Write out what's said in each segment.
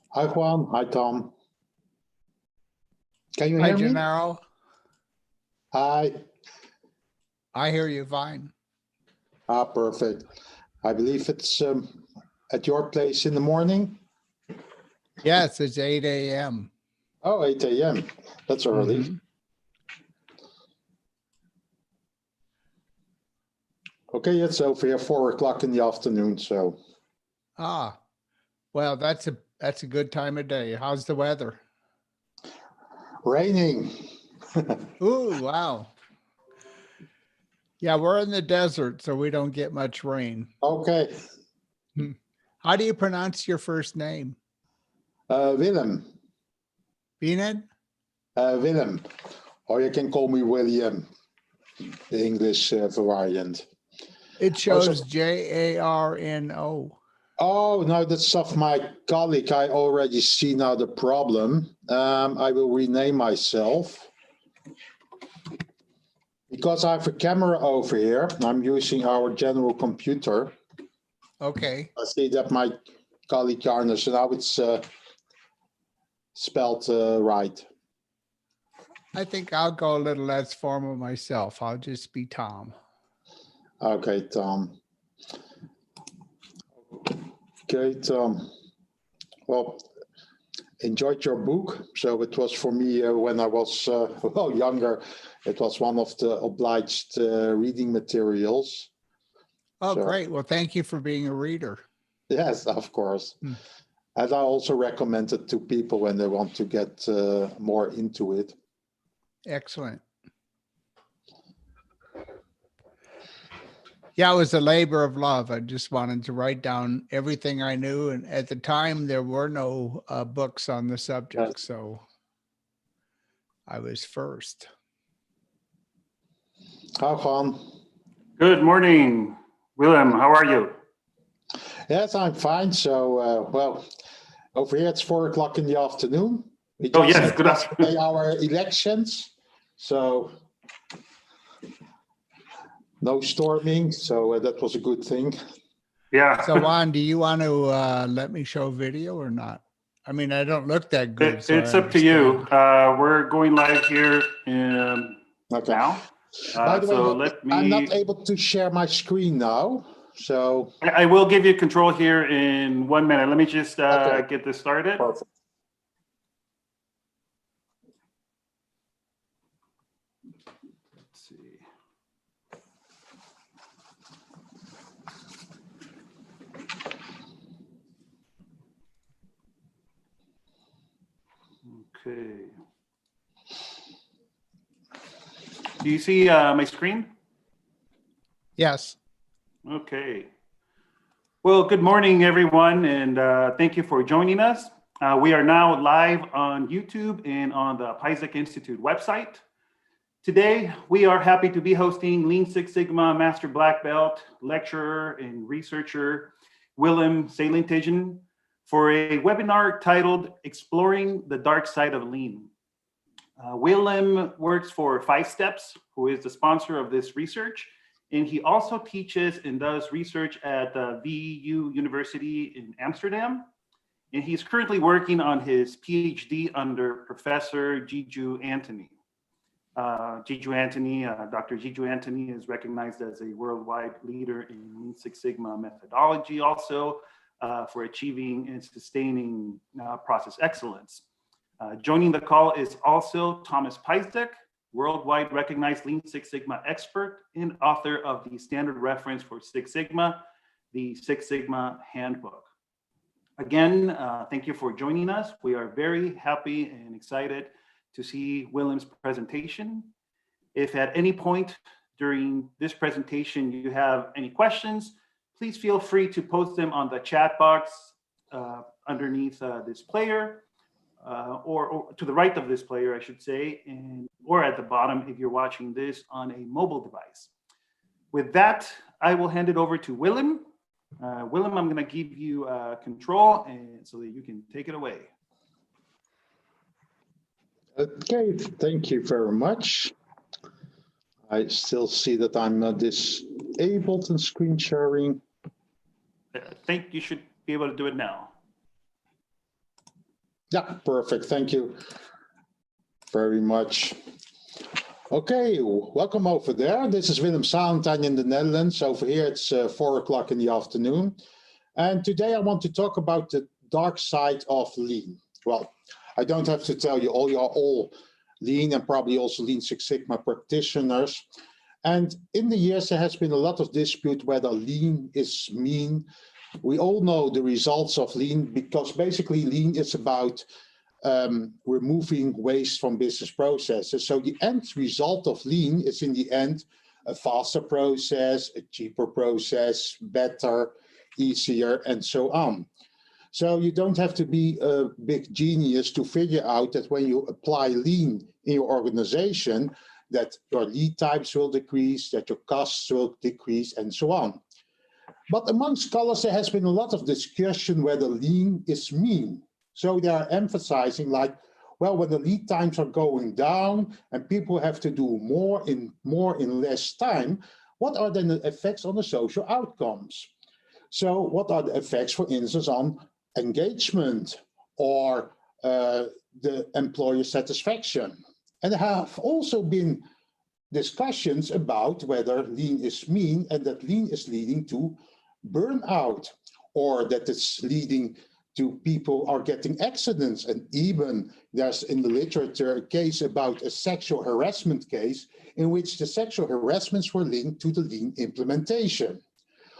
Hi, Juan. Hi, Tom. Can you Hi, hear me? Gennaro. Hi. I hear you fine. Ah, perfect. I believe it's at your place in the morning. Yes, it's 8 a.m. Oh, 8 a.m. That's early. Mhm. Okay, it's over here 4 o'clock in the afternoon. So Ah, well, that's a good time of day. How's the weather? raining. Ooh, wow. Yeah, we're in the desert, so we don't get much rain. Okay. How do you pronounce your first name? Willem. Beaned? Willem. Or you can call me William, the English variant. It shows J-A-R-N-O. Oh, no, that's of my colleague. I already see now the problem. I will rename myself. Because I have a camera over here, I'm using our general computer. Okay. I see that my colleague Jarno, so now it's spelled right. I think I'll go a little less formal myself. I'll just be Tom. Okay, Tom. Okay, Tom. Well, enjoyed your book. So it was for me when I was well younger. It was one of the obliged reading materials. Oh, So, great. Well, thank you for being a reader. yes, of course. And I also recommend it to people when they want to get more into it. Excellent. Yeah, it was a labor of love. I just wanted to write down everything I knew. And at the time, there were no books on the subject. So I was first. Hi, Juan. Good morning, Willem. How are you? Yes, I'm fine. So, well, over here it's 4 o'clock in the afternoon. We Oh, just yes, had good afternoon. our elections. So, no storming. So that was a good thing. Yeah. So Juan, do you want to let me show video or not? I mean, I don't look that good. It's up to you. We're going live here now. By the way, so let me. I'm not able to share my screen now. So I will give you control here in 1 minute. Let me just get this started. Perfect. Let's see. Okay. Do you see my screen? Yes. Okay. Well, good morning, everyone, and thank you for joining us. We are now live on YouTube and on the Pisek Institute website. Today, we are happy to be hosting Lean Six Sigma Master Black Belt lecturer and researcher Willem Salintigen for a webinar titled Exploring the Dark Side of Lean. Willem works for 5 Steps, who is the sponsor of this research, and he also teaches and does research at the VU University in Amsterdam. And he's currently working on his PhD under Professor Jiju Antony. Dr. Jiju Antony is recognized as a worldwide leader in Lean Six Sigma methodology also for achieving and sustaining process excellence. Joining the call is also Thomas Pisek, worldwide recognized Lean Six Sigma expert and author of the standard reference for Six Sigma, the Six Sigma Handbook. Again, thank you for joining us. We are very happy and excited to see Willem's presentation. If at any point during this presentation you have any questions, please feel free to post them on the chat box underneath this player. Or to the right of this player, I should say, or at the bottom if you're watching this on a mobile device. With that, I will hand it over to Willem. Willem, I'm going to give you control and so that you can take it away. okay, thank you very much. I still see that I'm this enabled in screen sharing? I think you should be able to do it now. Yeah, perfect. Thank you very much. Okay, welcome over there. This is Willem Salentijn in the Netherlands. Over here it's 4 o'clock in the afternoon. And today I want to talk about the dark side of lean. Well, I don't have to tell you, all you are all lean and probably also Lean Six Sigma practitioners. And in the years, there has been a lot of dispute whether lean is mean. We all know the results of lean, because basically lean is about removing waste from business processes. So the end result of lean is in the end a faster process, a cheaper process, better, easier, and so on. So you don't have to be a big genius to figure out that when you apply lean in your organization, that your lead times will decrease, that your costs will decrease, and so on. But among scholars, there has been a lot of discussion whether lean is mean. So they are emphasizing like, well, when the lead times are going down and people have to do more in less time, what are then the effects on the social outcomes? So what are the effects, for instance, on engagement or the employer satisfaction? And there have also been discussions about whether lean is mean and that lean is leading to burnout, or that it's leading to people are getting accidents. And even there's in the literature a case about a sexual harassment case in which the sexual harassments were linked to the lean implementation.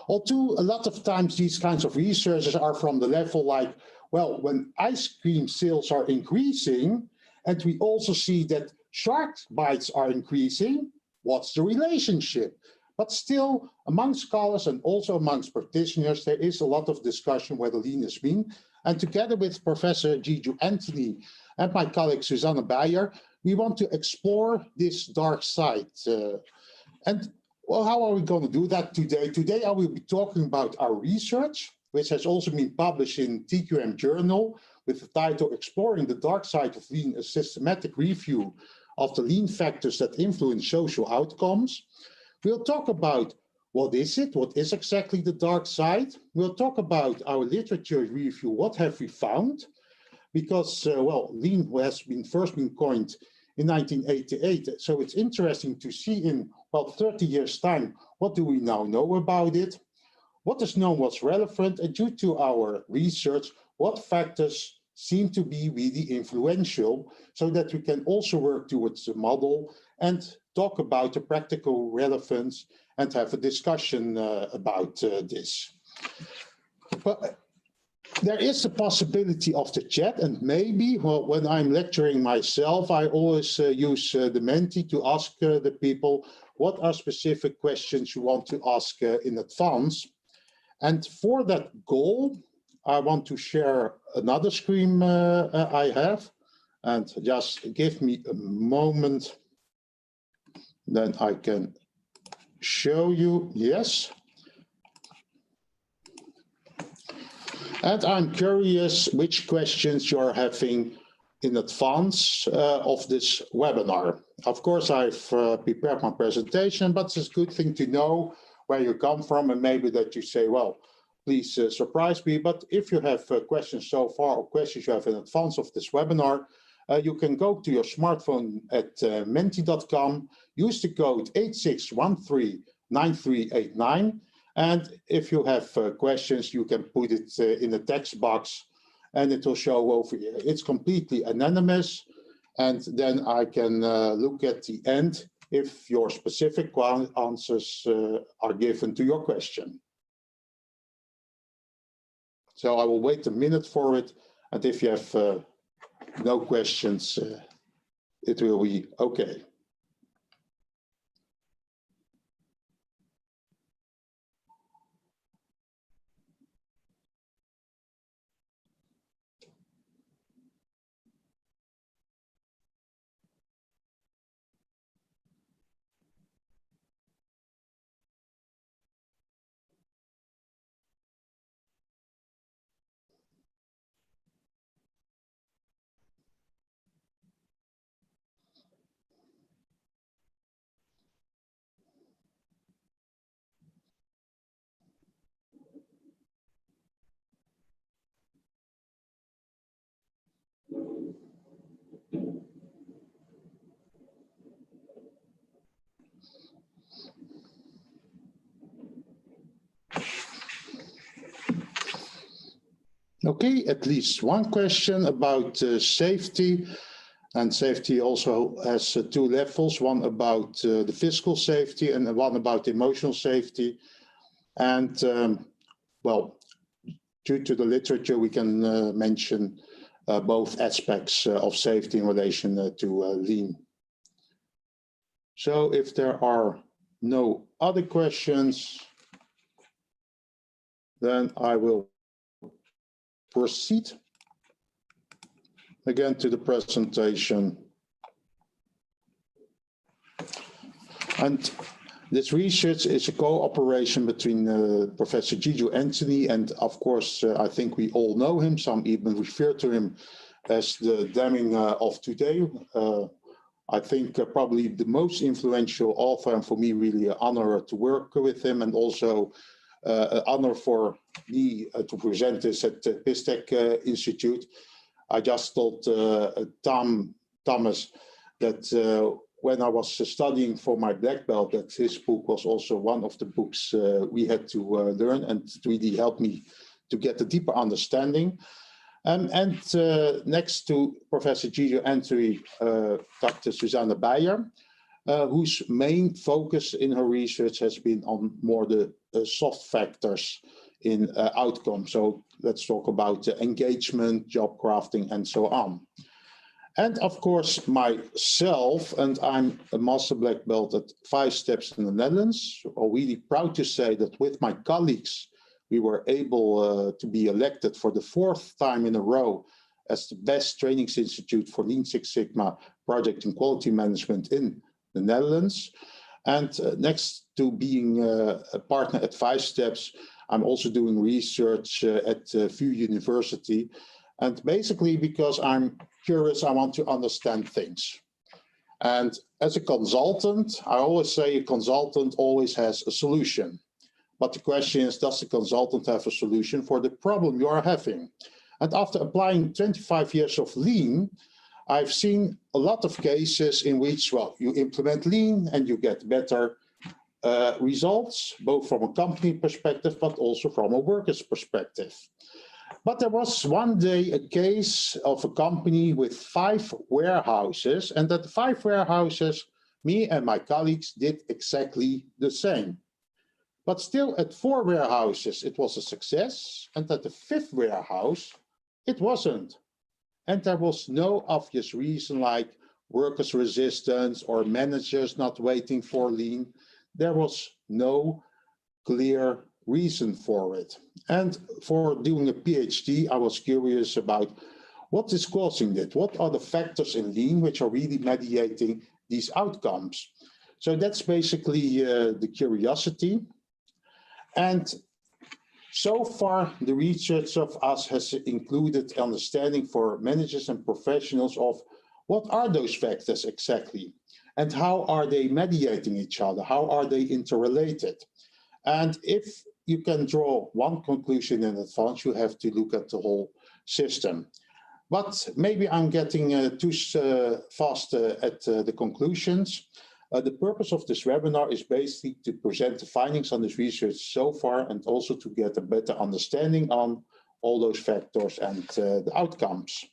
Although a lot of times these kinds of researches are from the level like, well, when ice cream sales are increasing, and we also see that shark bites are increasing, what's the relationship? But still, among scholars and also amongst practitioners, there is a lot of discussion whether lean is mean. And together with Professor Jiju Anthony and my colleague Susanne Beyer, we want to explore this dark side. And well, how are we going to do that today? Today I will be talking about our research, which has also been published in TQM Journal with the title Exploring the Dark Side of Lean, a Systematic Review of the Lean Factors that Influence Social Outcomes. We'll talk about what is it, what is exactly the dark side. We'll talk about our literature review, what have we found? Because, well, lean has been first been coined in 1988. So it's interesting to see in, well, 30 years' time, what do we now know about it? What is known, what's relevant, and due to our research, what factors seem to be really influential, so that we can also work towards the model and talk about the practical relevance and have a discussion about this. But there is the possibility of the chat, and maybe, well, when I'm lecturing myself, I always use the Menti to ask the people what are specific questions you want to ask in advance. And for that goal, I want to share another screen I have, and just give me a moment, then I can show you, yes. And I'm curious which questions you're having in advance of this webinar. Of course, I've prepared my presentation, but it's a good thing to know where you come from, and maybe that you say, well, please surprise me. But if you have questions so far, or questions you have in advance of this webinar, you can go to your smartphone at menti.com, use the code 86139389. And if you have questions, you can put it in the text box and it will show over here. It's completely anonymous. And then I can look at the end if your specific answers are given to your question. So I will wait a minute for it. And if you have no questions, it will be okay. Okay, at least one question about safety. And safety also has two levels, one about the physical safety and one about emotional safety. And well, due to the literature, we can mention both aspects of safety in relation to lean. So if there are no other questions, then I will proceed again to the presentation. And this research is a cooperation between Professor Gijo Anthony and, of course, I think we all know him. Some even refer to him as the Deming of today. I think probably the most influential author, and for me really an honor to work with him, and also an honor for me to present this at the PISTEC Institute. I just told Thomas that when I was studying for my black belt, that his book was also one of the books we had to learn, and it really helped me to get a deeper understanding. And next to Professor Gijo Anthony, Dr. Susanne Beyer, whose main focus in her research has been on more the soft factors in outcome. So let's talk about engagement, job crafting, and so on. And of course, myself, and I'm a master black belt at 5 Steps in the Netherlands. I'm really proud to say that with my colleagues, we were able to be elected for the 4th time in a row as the best training institute for Lean Six Sigma project and quality management in the Netherlands. And next to being a partner at 5 Steps, I'm also doing research at VU University. And basically because I'm curious, I want to understand things. And as a consultant, I always say a consultant always has a solution. But the question is, does the consultant have a solution for the problem you are having? And after applying 25 years of Lean, I've seen a lot of cases in which, well, you implement Lean and you get better results, both from a company perspective, but also from a worker's perspective. But there was one day a case of a company with 5 warehouses, and that 5 warehouses, me and my colleagues did exactly the same. But still at 4 warehouses, it was a success, and at the 5th warehouse, it wasn't. And there was no obvious reason like workers' resistance or managers not waiting for Lean. There was no clear reason for it. And for doing a PhD, I was curious about what is causing it. What are the factors in Lean which are really mediating these outcomes? So that's basically the curiosity. And so far, the research of us has included understanding for managers and professionals of what are those factors exactly, and how are they mediating each other? How are they interrelated? And if you can draw one conclusion in advance, you have to look at the whole system. But maybe I'm getting too fast at the conclusions. The purpose of this webinar is basically to present the findings on this research so far, and also to get a better understanding on all those factors and the outcomes.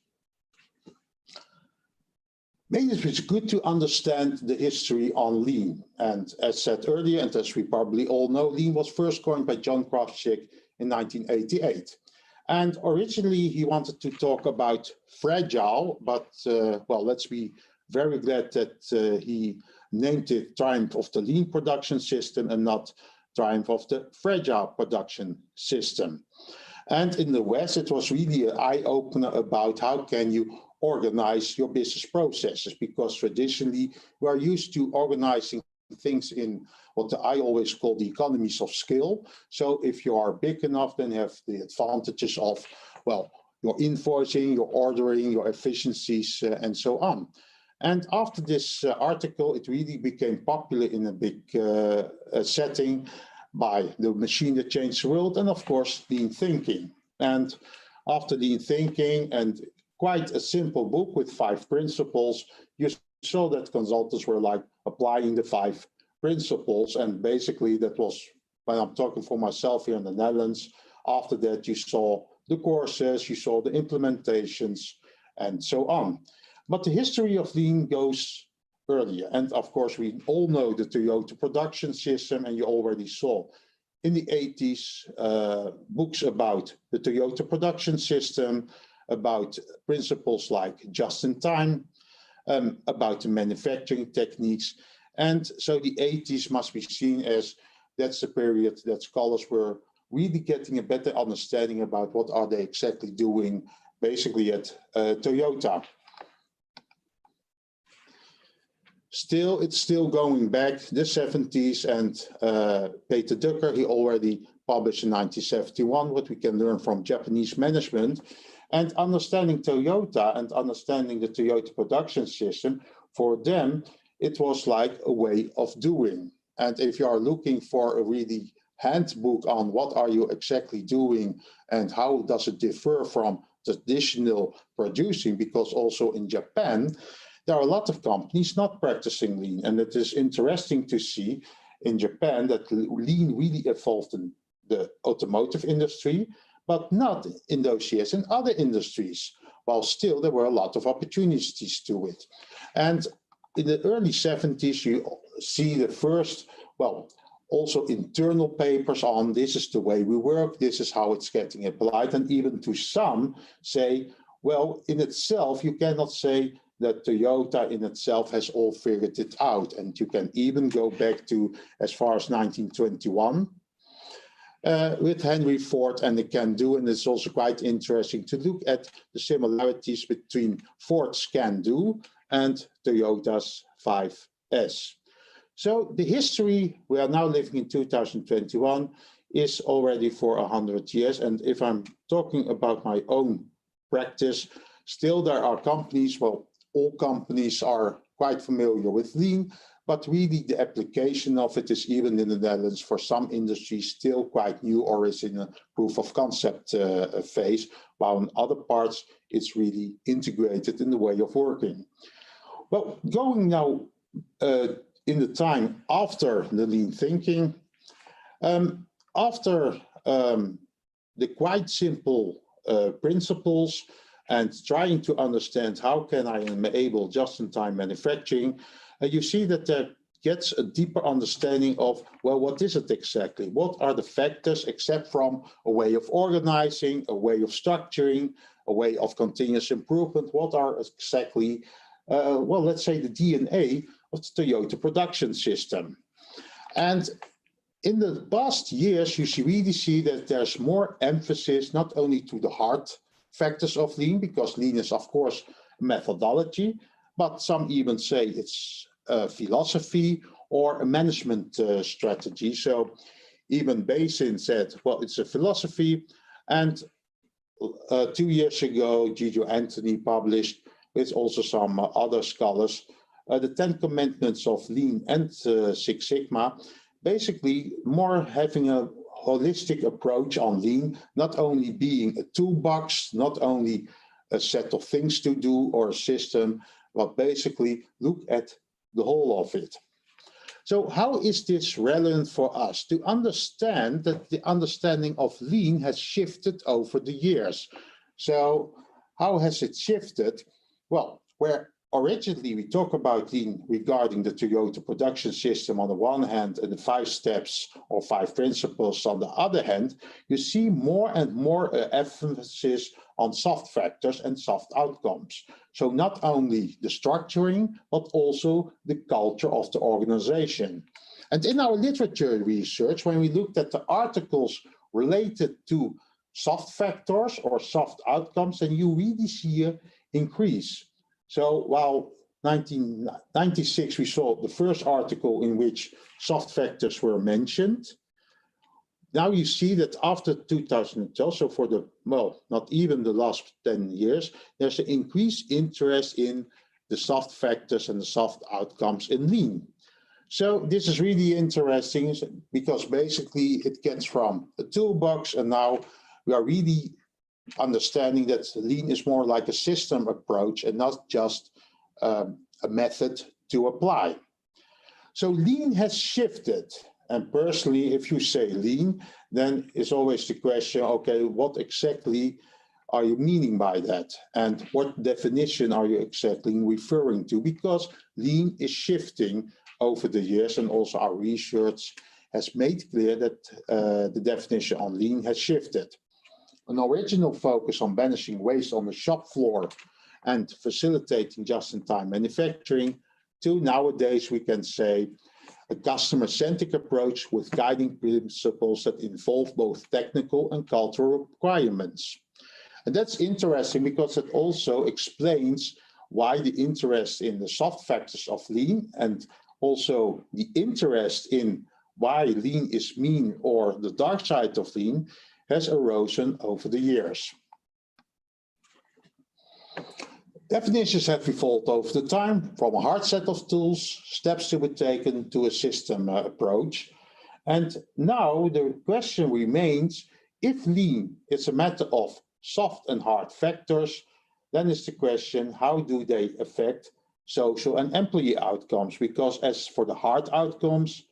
Maybe it's good to understand the history on Lean. And as said earlier, and as we probably all know, Lean was first coined by John Krafcik in 1988. And originally he wanted to talk about fragile, but well, let's be very glad that he named it Triumph of the Lean Production System and not Triumph of the Fragile Production System. And in the West, it was really an eye-opener about how can you organize your business processes, because traditionally we are used to organizing things in what I always call the economies of scale. So if you are big enough, then you have the advantages of, well, your invoicing, your ordering, your efficiencies, and so on. And after this article, it really became popular in a big setting by the machine that changed the world, and of course, Lean Thinking. And after Lean Thinking and quite a simple book with 5 principles, you saw that consultants were like applying the 5 principles. And basically that was, when I'm talking for myself here in the Netherlands, after that you saw the courses, you saw the implementations, and so on. But the history of lean goes earlier. And of course, we all know the Toyota production system, and you already saw in the 80s books about the Toyota production system, about principles like just-in-time, about the manufacturing techniques. And so the 80s must be seen as that's the period that scholars were really getting a better understanding about what are they exactly doing basically at Toyota. Still, it's still going back the 70s, and Peter Drucker, he already published in 1971 what we can learn from Japanese management. And understanding Toyota and understanding the Toyota production system, for them, it was like a way of doing. And if you are looking for a really handbook on what are you exactly doing and how does it differ from traditional producing, because also in Japan, there are a lot of companies not practicing lean. And it is interesting to see in Japan that lean really evolved in the automotive industry, but not in those years in other industries, while still there were a lot of opportunities to it. And in the early 70s, you see the first, well, also internal papers on this is the way we work, this is how it's getting applied, and even to some say, well, in itself, you cannot say that Toyota in itself has all figured it out. And you can even go back to as far as 1921 with Henry Ford and the can-do. And it's also quite interesting to look at the similarities between Ford's can-do and Toyota's 5S. So the history, we are now living in 2021, is already for 100 years. And if I'm talking about my own practice, still there are companies, well, all companies are quite familiar with lean, but really the application of it is even in the Netherlands for some industries still quite new or is in a proof of concept phase, while in other parts it's really integrated in the way of working. Well, going now in the time after the lean thinking, after the quite simple principles and trying to understand how can I enable just-in-time manufacturing, you see that there gets a deeper understanding of, well, what is it exactly? What are the factors except from a way of organizing, a way of structuring, a way of continuous improvement? What are exactly, well, let's say the DNA of the Toyota production system? And in the past years, you really see that there's more emphasis not only to the hard factors of lean, because lean is, of course, a methodology, but some even say it's a philosophy or a management strategy. So even Basin said, well, it's a philosophy. And 2 years ago, Gijo Anthony published, with also some other scholars, the 10 Commandments of Lean and Six Sigma, basically more having a holistic approach on lean, not only being a toolbox, not only a set of things to do or a system, but basically look at the whole of it. So how is this relevant for us? To understand that the understanding of lean has shifted over the years. So how has it shifted? Well, where originally we talk about lean regarding the Toyota production system on the one hand and the 5 steps or 5 principles on the other hand, you see more and more emphasis on soft factors and soft outcomes. So not only the structuring, but also the culture of the organization. And in our literature research, when we looked at the articles related to soft factors or soft outcomes, then you really see an increase. So while 1996, we saw the first article in which soft factors were mentioned. Now you see that after 2012, so for the, well, not even the last 10 years, there's an increased interest in the soft factors and the soft outcomes in lean. So this is really interesting because basically it gets from a toolbox and now we are really understanding that lean is more like a system approach and not just a method to apply. So lean has shifted. And personally, if you say lean, then it's always the question, okay, what exactly are you meaning by that? And what definition are you exactly referring to? Because lean is shifting over the years, and also our research has made clear that the definition on lean has shifted. An original focus on banishing waste on the shop floor and facilitating just-in-time manufacturing, to nowadays we can say a customer-centric approach with guiding principles that involve both technical and cultural requirements. And that's interesting because it also explains why the interest in the soft factors of lean, and also the interest in why lean is mean or the dark side of lean, has arisen over the years. Definitions have evolved over the time, from a hard set of tools, steps to be taken, to a system approach. And now the question remains, if lean is a matter of soft and hard factors, then is the question, how do they affect social and employee outcomes? Because as for the hard outcomes,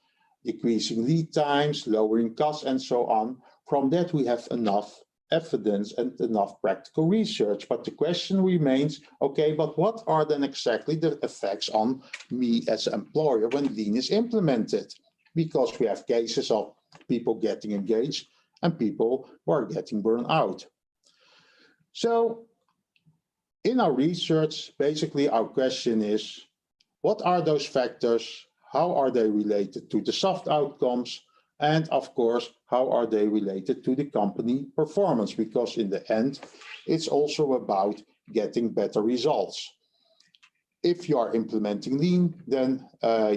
decreasing lead times, lowering costs, and so on, from that we have enough evidence and enough practical research. But the question remains, okay, but what are then exactly the effects on me as an employer when lean is implemented? Because we have cases of people getting engaged and people who are getting burned out. So in our research, basically our question is, what are those factors? How are they related to the soft outcomes? And of course, how are they related to the company performance? Because in the end, it's also about getting better results. If you are implementing lean, then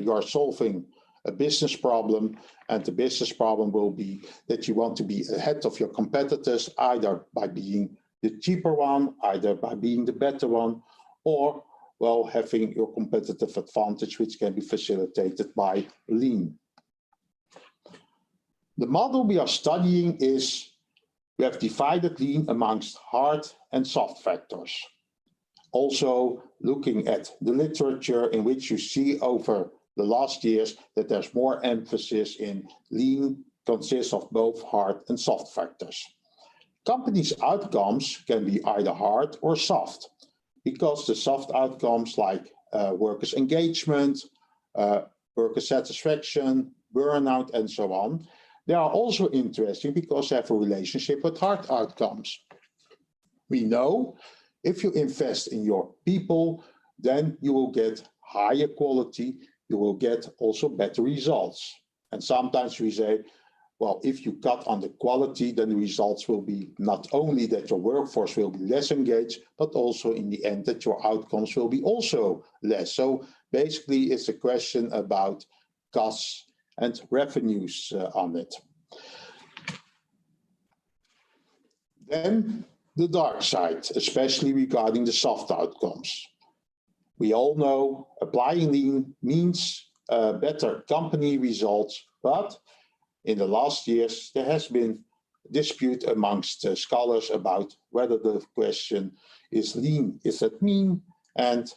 you are solving a business problem, and the business problem will be that you want to be ahead of your competitors, either by being the cheaper one, either by being the better one, or well, having your competitive advantage, which can be facilitated by lean. The model we are studying is, we have divided lean amongst hard and soft factors. Also looking at the literature, in which you see over the last years that there's more emphasis in lean consists of both hard and soft factors. Companies' outcomes can be either hard or soft, because the soft outcomes like workers' engagement, worker satisfaction, burnout, and so on, they are also interesting because they have a relationship with hard outcomes. We know if you invest in your people, then you will get higher quality, you will get also better results. And sometimes we say, well, if you cut on the quality, then the results will be not only that your workforce will be less engaged, but also in the end that your outcomes will be also less. So basically it's a question about costs and revenues on it. Then the dark side, especially regarding the soft outcomes. We all know applying lean means better company results, but in the last years there has been dispute amongst scholars about whether the question is lean, is that mean, and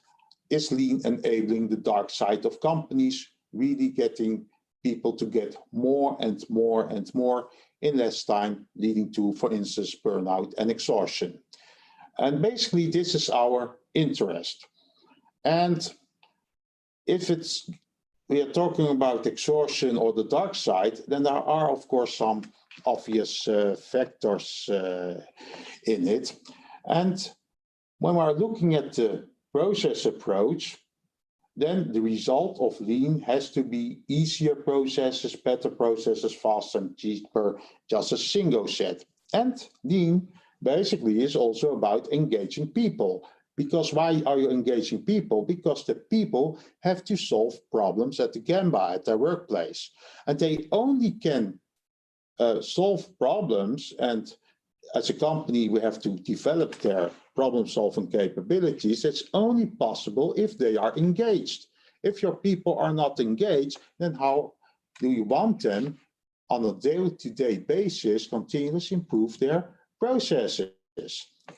is lean enabling the dark side of companies, really getting people to get more and more and more in less time, leading to, for instance, burnout and exhaustion. And basically this is our interest. And if we are talking about exhaustion or the dark side, then there are of course some obvious factors in it. And when we're looking at the process approach, then the result of lean has to be easier processes, better processes, faster and cheaper, just a single set. And lean basically is also about engaging people. Because why are you engaging people? Because the people have to solve problems at the Gemba, at their workplace. And they only can solve problems, and as a company we have to develop their problem-solving capabilities. It's only possible if they are engaged. If your people are not engaged, then how do you want them on a day-to-day basis continuously improve their processes?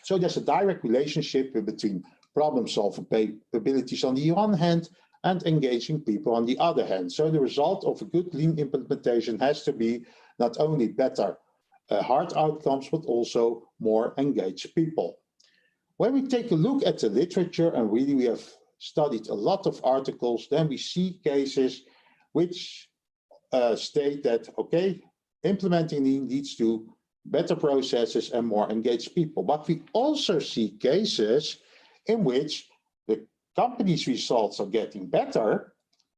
So there's a direct relationship between problem-solving capabilities on the one hand and engaging people on the other hand. So the result of a good lean implementation has to be not only better hard outcomes, but also more engaged people. When we take a look at the literature, and really we have studied a lot of articles, then we see cases which state that, okay, implementing lean leads to better processes and more engaged people. But we also see cases in which the company's results are getting better,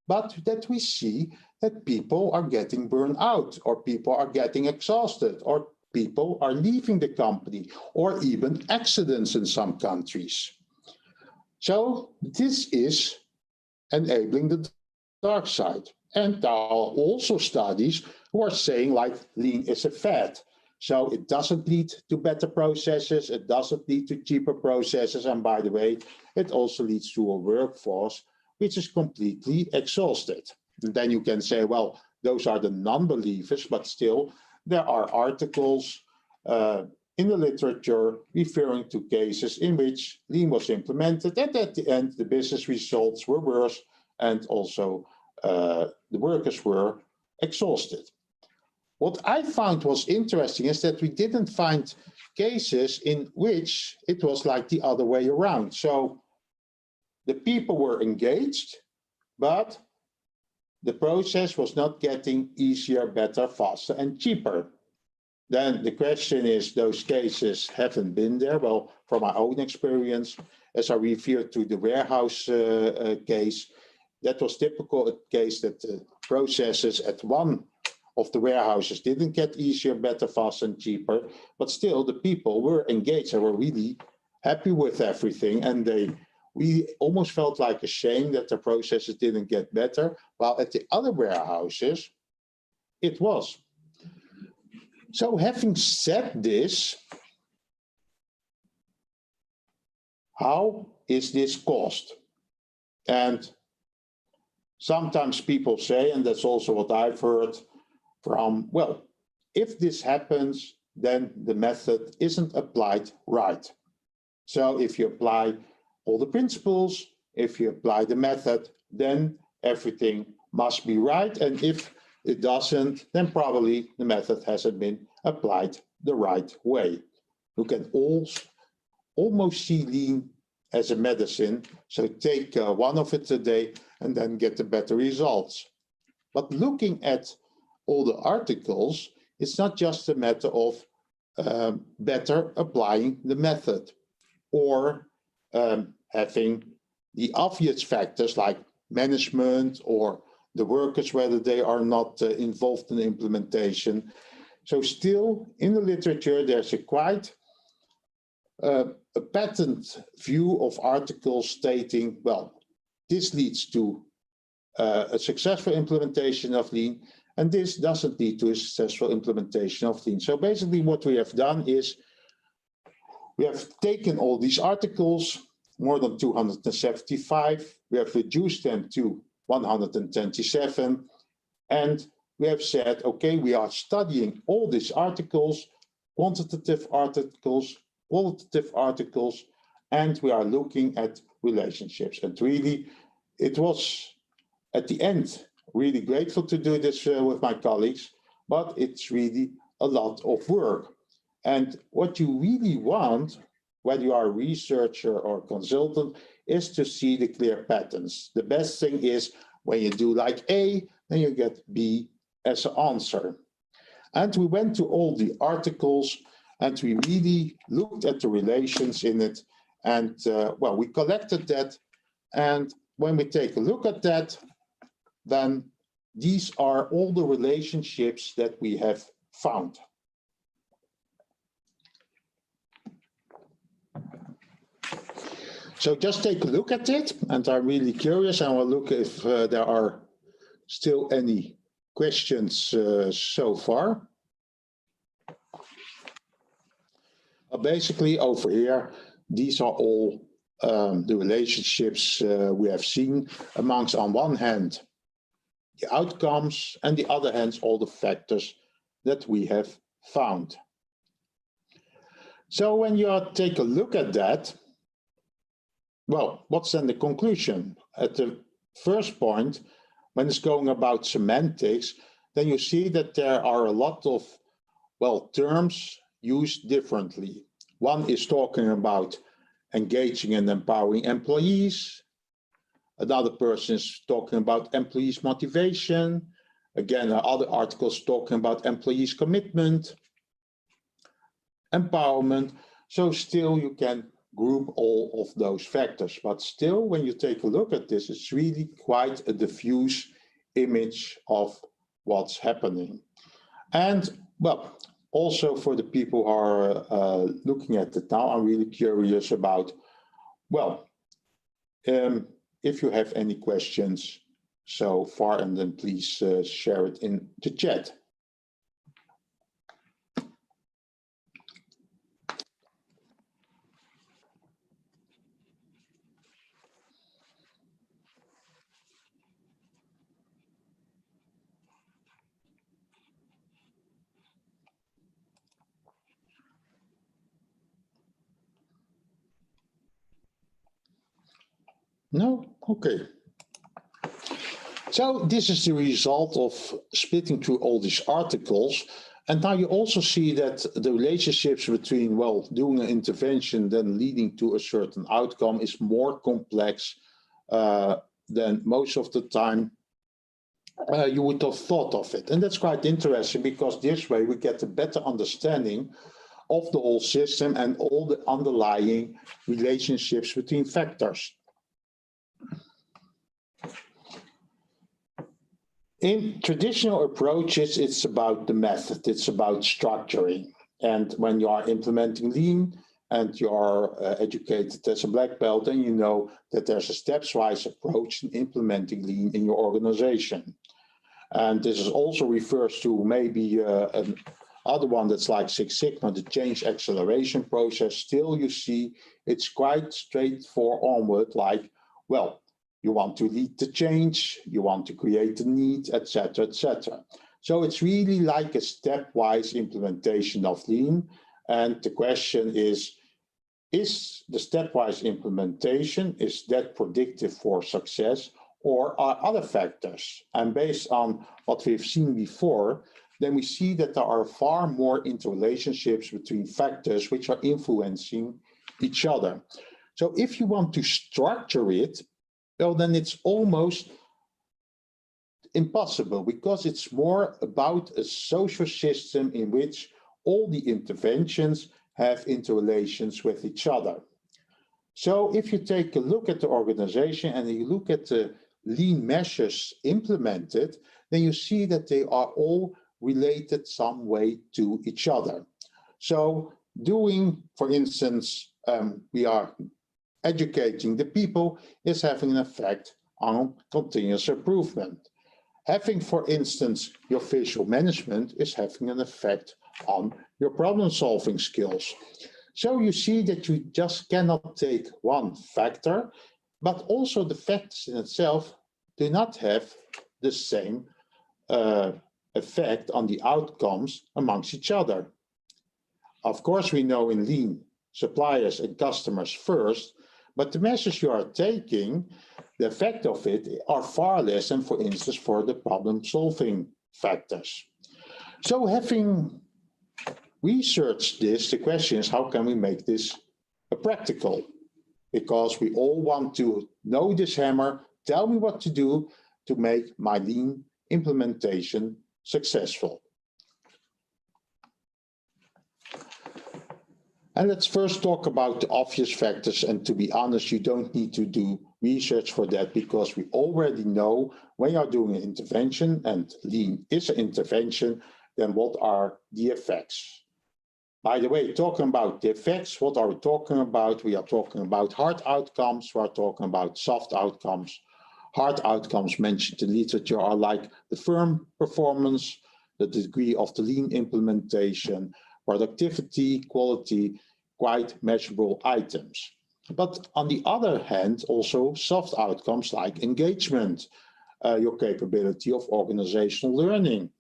but that we see that people are getting burned out, or people are getting exhausted, or people are leaving the company, or even accidents in some countries. So this is enabling the dark side. And there are also studies who are saying like lean is a fad. So it doesn't lead to better processes, it doesn't lead to cheaper processes, and by the way, it also leads to a workforce which is completely exhausted. And then you can say, well, those are the non-believers, but still there are articles in the literature referring to cases in which lean was implemented, and at the end the business results were worse, and also the workers were exhausted. What I found was interesting is that we didn't find cases in which it was like the other way around. So the people were engaged, but the process was not getting easier, better, faster, and cheaper. Then the question is, those cases haven't been there. Well, from my own experience, as I referred to the warehouse case, that was typical a case that the processes at one of the warehouses didn't get easier, better, faster, and cheaper, but still the people were engaged and were really happy with everything, and we almost felt like a shame that the processes didn't get better, while at the other warehouses, it was. So having said this, how is this caused? And sometimes people say, and that's also what I've heard from, well, if this happens, then the method isn't applied right. So if you apply all the principles, if you apply the method, then everything must be right. And if it doesn't, then probably the method hasn't been applied the right way. You can almost see lean as a medicine. So take one of it a day and then get the better results. But looking at all the articles, it's not just a matter of better applying the method, or having the obvious factors like management or the workers, whether they are not involved in the implementation. So still in the literature, there's a quite a patent view of articles stating, well, this leads to a successful implementation of lean, and this doesn't lead to a successful implementation of lean. So basically what we have done is we have taken all these articles, more than 275, we have reduced them to 127, and we have said, okay, we are studying all these articles, quantitative articles, qualitative articles, and we are looking at relationships. And really, it was at the end really grateful to do this with my colleagues, but it's really a lot of work. And what you really want, whether you are a researcher or consultant, is to see the clear patterns. The best thing is when you do like A, then you get B as an answer. And we went to all the articles and we really looked at the relations in it. And well, we collected that. And when we take a look at that, then these are all the relationships that we have found. So just take a look at it, and I'm really curious, and we'll look if there are still any questions so far. Basically over here, these are all the relationships we have seen amongst, on one hand, the outcomes, and the other hand, all the factors that we have found. So when you take a look at that, well, what's then the conclusion? At the first point, when it's going about semantics, then you see that there are a lot of, well, terms used differently. One is talking about engaging and empowering employees. Another person is talking about employees' motivation. Again, other articles talking about employees' commitment, empowerment. So still you can group all of those factors, but still when you take a look at this, it's really quite a diffuse image of what's happening. And well, also for the people who are looking at it now, I'm really curious about, well, if you have any questions so far, and then please share it in the chat. No? Okay. So this is the result of splitting through all these articles. And now you also see that the relationships between, well, doing an intervention then leading to a certain outcome is more complex than most of the time you would have thought of it. And that's quite interesting, because this way we get a better understanding of the whole system and all the underlying relationships between factors. In traditional approaches, it's about the method, it's about structuring. And when you are implementing lean and you are educated as a black belt, then you know that there's a stepwise approach in implementing lean in your organization. And this is also refers to maybe another one that's like Six Sigma, the change acceleration process. Still, you see, it's quite straightforward, like, well, you want to lead the change, you want to create the need, etc., etc. So it's really like a stepwise implementation of lean. And the question is the stepwise implementation, is that predictive for success, or are other factors? And based on what we've seen before, then we see that there are far more interrelationships between factors which are influencing each other. So if you want to structure it, well, then it's almost impossible, because it's more about a social system in which all the interventions have interrelations with each other. So if you take a look at the organization and you look at the lean measures implemented, then you see that they are all related some way to each other. So doing, for instance, we are educating the people is having an effect on continuous improvement. Having, for instance, your visual management is having an effect on your problem-solving skills. So you see that you just cannot take one factor, but also the factors in itself do not have the same effect on the outcomes amongst each other. Of course, we know in lean, suppliers and customers first, but the measures you are taking, the effect of it are far less than, for instance, for the problem-solving factors. So having researched this, the question is, how can we make this practical? Because we all want to know this hammer, tell me what to do to make my lean implementation successful. And let's first talk about the obvious factors. And to be honest, you don't need to do research for that, because we already know when you're doing an intervention, and lean is an intervention, then what are the effects? By the way, talking about the effects, what are we talking about? We are talking about hard outcomes, we are talking about soft outcomes. Hard outcomes mentioned in the literature are like the firm performance, the degree of the lean implementation, productivity, quality, quite measurable items. But on the other hand, also soft outcomes like engagement, your capability of organizational learning,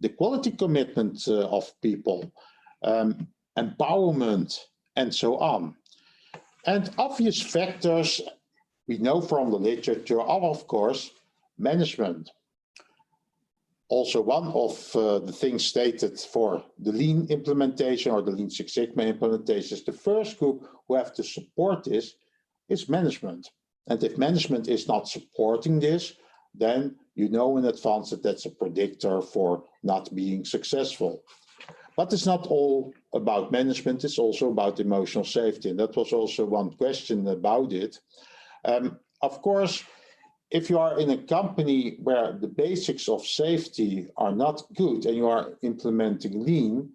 the quality commitment of people, empowerment, and so on. And obvious factors we know from the literature of course, management. Also, one of the things stated for the Lean implementation or the Lean Six Sigma implementation is the first group who have to support this is management. And if management is not supporting this, then you know in advance that that's a predictor for not being successful. But it's not all about management, it's also about emotional safety. And that was also one question about it. Of course, if you are in a company where the basics of safety are not good and you are implementing Lean,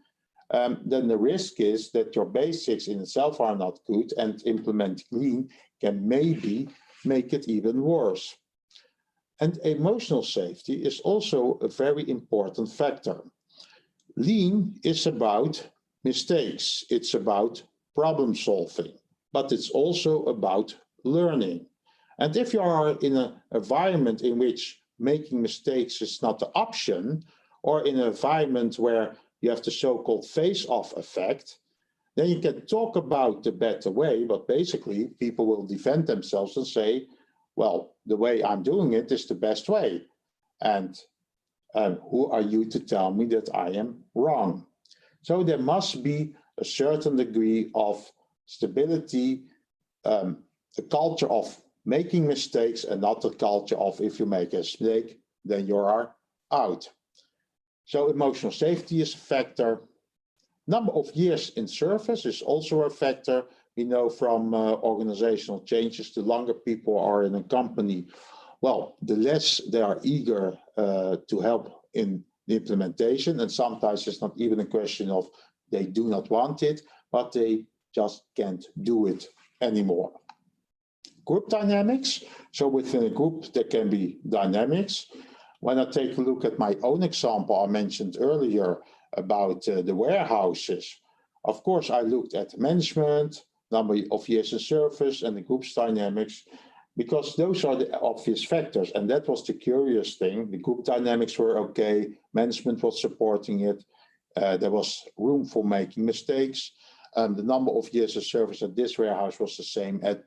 then the risk is that your basics in itself are not good, and implementing Lean can maybe make it even worse. And emotional safety is also a very important factor. Lean is about mistakes, it's about problem solving, but it's also about learning. And if you are in an environment in which making mistakes is not the option, or in an environment where you have the so-called face-off effect, then you can talk about the better way, but basically people will defend themselves and say, well, the way I'm doing it is the best way. And who are you to tell me that I am wrong? So there must be a certain degree of stability, a culture of making mistakes, and not a culture of if you make a mistake, then you are out. So emotional safety is a factor. Number of years in service is also a factor. We know from organizational changes, the longer people are in a company, well, the less they are eager to help in the implementation. And sometimes it's not even a question of they do not want it, but they just can't do it anymore. Group dynamics. So within a group, there can be dynamics. When I take a look at my own example I mentioned earlier about the warehouses, of course, I looked at management, number of years in service, and the group's dynamics, because those are the obvious factors. And that was the curious thing. The group dynamics were okay. Management was supporting it. There was room for making mistakes. The number of years of service at this warehouse was the same at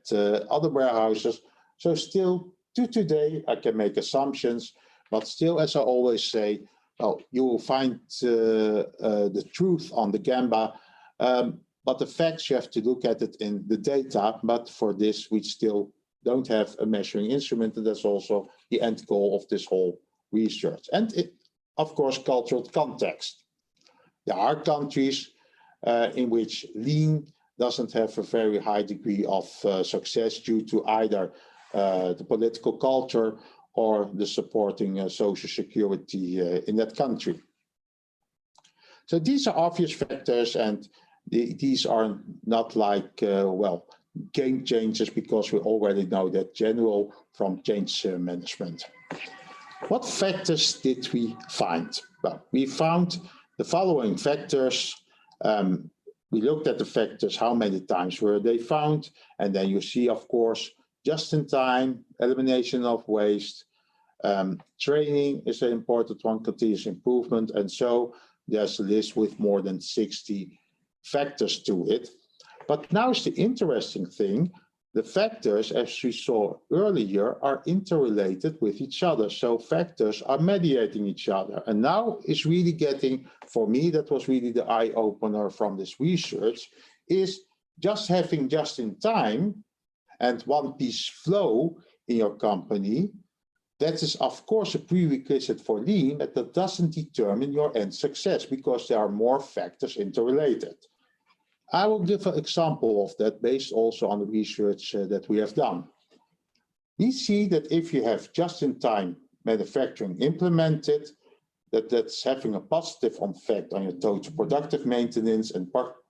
other warehouses. So still, to today, I can make assumptions, but still, as I always say, well, you will find the truth on the Gamba, but the facts, you have to look at it in the data. But for this, we still don't have a measuring instrument, and that's also the end goal of this whole research. And it, of course, cultural context. There are countries in which Lean doesn't have a very high degree of success due to either the political culture or the supporting social security in that country. So these are obvious factors, and these are not like, well, game changers, because we already know that general from change management. What factors did we find? Well, we found the following factors. We looked at the factors, how many times were they found, and then you see, of course, just in time, elimination of waste, training is an important one, continuous improvement, and so there's a list with more than 60 factors to it. But now is the interesting thing. The factors, as we saw earlier, are interrelated with each other. So factors are mediating each other. And now is really getting, for me, that was really the eye-opener from this research, is just having just in time and one-piece flow in your company. That is, of course, a prerequisite for Lean, but that doesn't determine your end success, because there are more factors interrelated. I will give an example of that based also on the research that we have done. We see that if you have just-in-time manufacturing implemented, that's having a positive effect on your total productive maintenance, and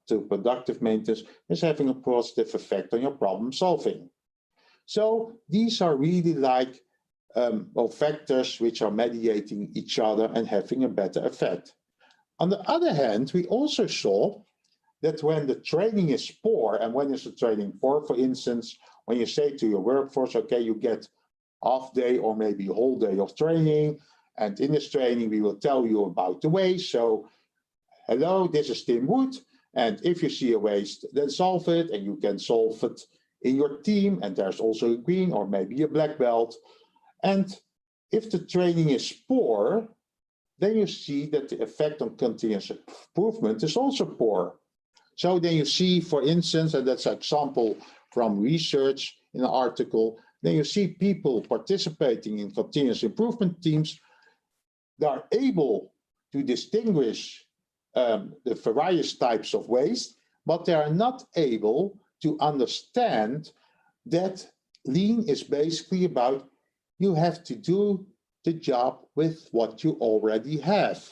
total productive maintenance is having a positive effect on your problem solving. So these are really like factors which are mediating each other and having a better effect. On the other hand, we also saw that when the training is poor, and when is the training poor? For instance, when you say to your workforce, okay, you get half day or maybe a whole day of training, and in this training we will tell you about the waste. So, hello, this is Tim Wood, and if you see a waste, then solve it, and you can solve it in your team, and there's also a green or maybe a black belt. And if the training is poor, then you see that the effect on continuous improvement is also poor. So then you see, for instance, and that's an example from research in an article, then you see people participating in continuous improvement teams that are able to distinguish the various types of waste, but they are not able to understand that lean is basically about you have to do the job with what you already have.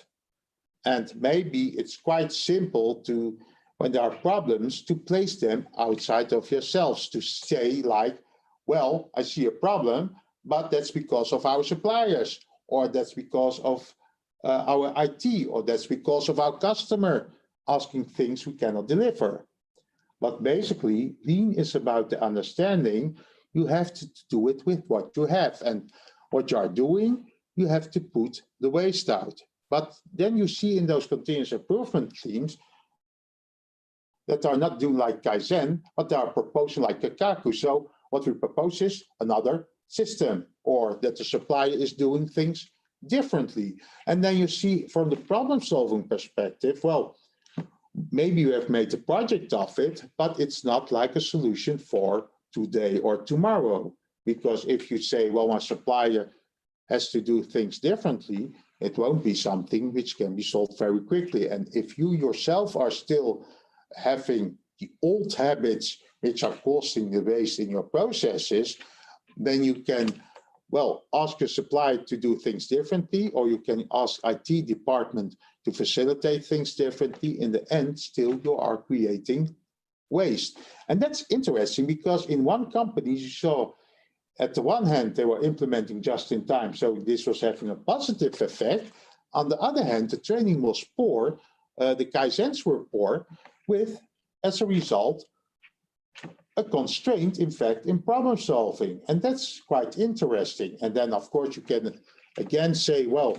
And maybe it's quite simple to, when there are problems, to place them outside of yourselves, to say like, well, I see a problem, but that's because of our suppliers, or that's because of our IT, or that's because of our customer asking things we cannot deliver. But basically, lean is about the understanding you have to do it with what you have. And what you are doing, you have to put the waste out. But then you see in those continuous improvement teams that are not doing like Kaizen, but they are proposing like Kakaku. So what we propose is another system, or that the supplier is doing things differently. And then you see from the problem-solving perspective, well, maybe you have made a project of it, but it's not like a solution for today or tomorrow. Because if you say, well, my supplier has to do things differently, it won't be something which can be solved very quickly. And if you yourself are still having the old habits which are causing the waste in your processes, then you can, well, ask your supplier to do things differently, or you can ask IT department to facilitate things differently. In the end, still you are creating waste. And that's interesting because in one company you saw, at the one hand, they were implementing just in time, so this was having a positive effect. On the other hand, the training was poor, the Kaizens were poor, with, as a result, a constraint, in fact, in problem solving. And that's quite interesting. And then, of course, you can again say, well,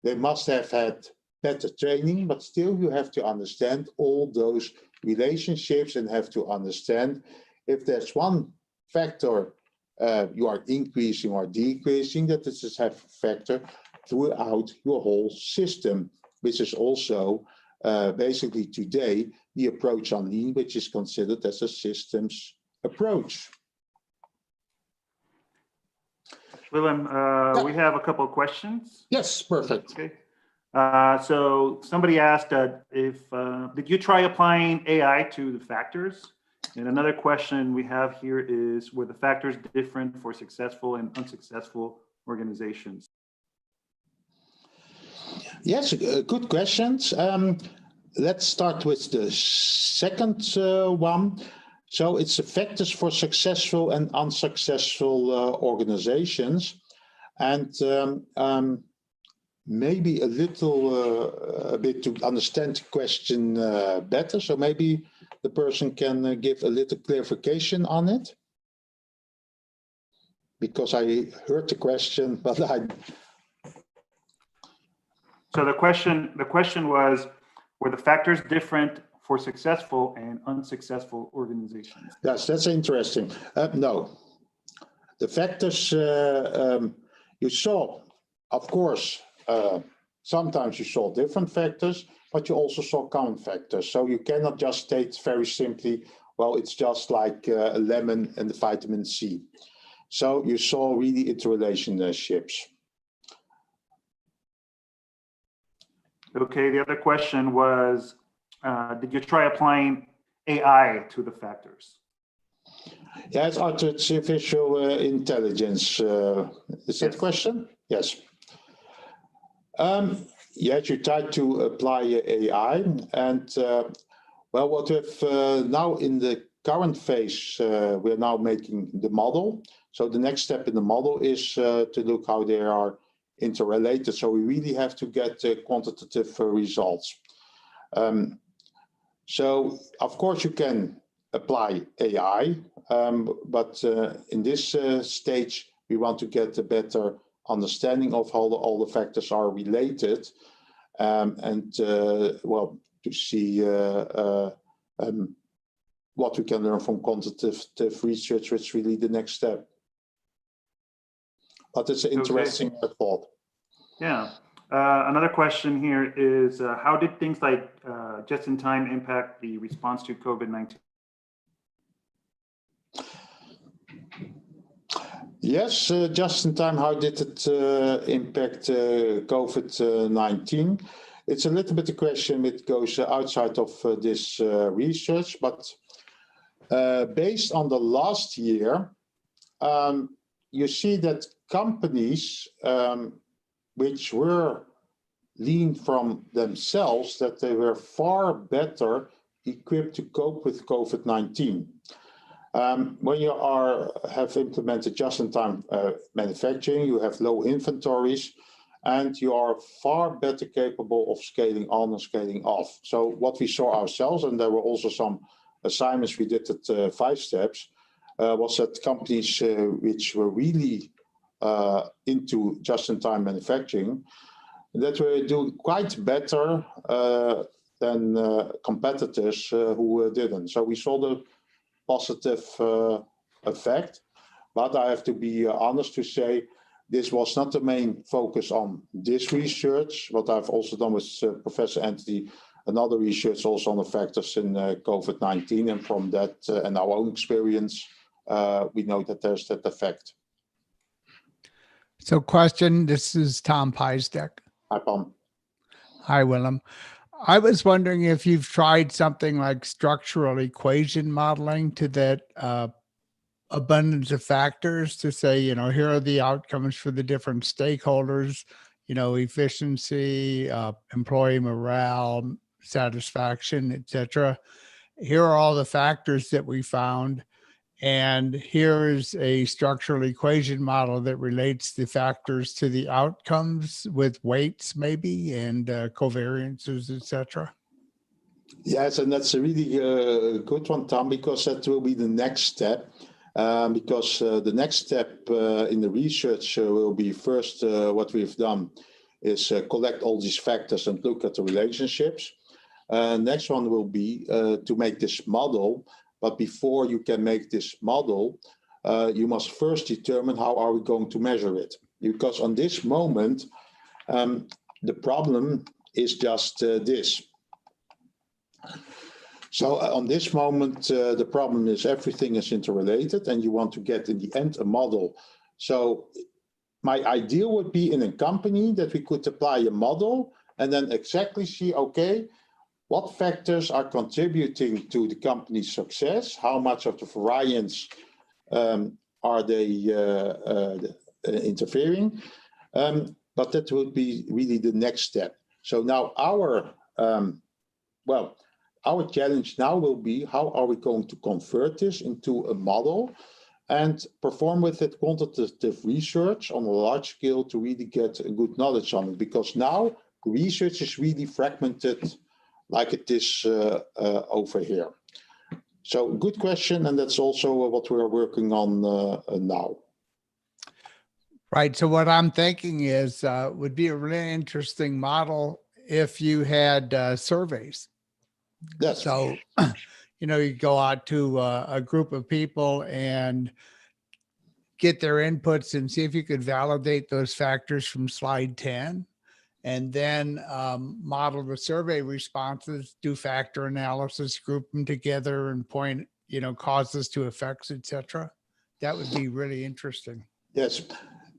they must have had better training, but still you have to understand all those relationships and have to understand if there's one factor you are increasing or decreasing, that this is have a factor throughout your whole system, which is also basically today the approach on lean, which is considered as a systems approach. Willem, we have a couple of questions. Yes, perfect. Okay. So somebody asked did you try applying AI to the factors? And another question we have here is, were the factors different for successful and unsuccessful organizations? Yes, good questions. Let's start with the second one. So it's the factors for successful and unsuccessful organizations. And maybe a bit to understand the question better. So maybe the person can give a little clarification on it. Because I heard the question, but So the question was, were the factors different for successful and unsuccessful organizations? Yes, that's interesting. No, the factors you saw, of course, sometimes you saw different factors, but you also saw common factors. So you cannot just state very simply, well, it's just like a lemon and the vitamin C. So you saw really interrelationships. Okay, the other question was, did you try applying AI to the factors? Yeah, it's artificial intelligence. Is that the question? Yes. Yes, you try to apply AI, and well, what we've now in the current phase, we're now making the model. So the next step in the model is to look how they are interrelated. So we really have to get quantitative results. So of course you can apply AI, but in this stage we want to get a better understanding of how all the factors are related, and well, to see what we can learn from quantitative research, which is really the next step. But it's an interesting thought. Yeah. Another question here is, how did things like just-in-time impact the response to COVID-19? Yes, just-in-time, how did it impact COVID-19? It's a little bit a question that goes outside of this research, but based on the last year, you see that companies which were lean from themselves, that they were far better equipped to cope with COVID-19. When you have implemented just-in-time manufacturing, you have low inventories, and you are far better capable of scaling on and scaling off. So what we saw ourselves, and there were also some assignments we did at 5 steps, was that companies which were really into just-in-time manufacturing, that were doing quite better than competitors who didn't. So we saw the positive effect, but I have to be honest to say this was not the main focus on this research. What I've also done with Professor Anthony, another research also on the factors in COVID-19, and from that and our own experience, we know that there's that effect. So question, this is Tom Peisdeck. Hi, Pam. Hi, Willem. I was wondering if you've tried something like structural equation modeling to that abundance of factors to say, here are the outcomes for the different stakeholders, efficiency, employee morale, satisfaction, etc. Here are all the factors that we found. And here is a structural equation model that relates the factors to the outcomes with weights maybe and covariances, etc. Yes, and that's a really good one, Tom, because that will be the next step. Because the next step in the research will be first what we've done is collect all these factors and look at the relationships. Next one will be to make this model. But before you can make this model, you must first determine how are we going to measure it. Because on this moment, the problem is just this. So on this moment, the problem is everything is interrelated and you want to get in the end a model. So my ideal would be in a company that we could apply a model and then exactly see, okay, what factors are contributing to the company's success? How much of the variance are they interfering? But that would be really the next step. So now our challenge now will be how are we going to convert this into a model and perform with it quantitative research on a large scale to really get a good knowledge on it, because now the research is really fragmented like it is over here. So good question, and that's also what we're working on now. Right, so what I'm thinking is would be a really interesting model if you had surveys. Yes. So, you go out to a group of people and get their inputs and see if you could validate those factors from slide 10. And then model the survey responses, do factor analysis, group them together and point, causes to effects, etc. That would be really interesting. Yes.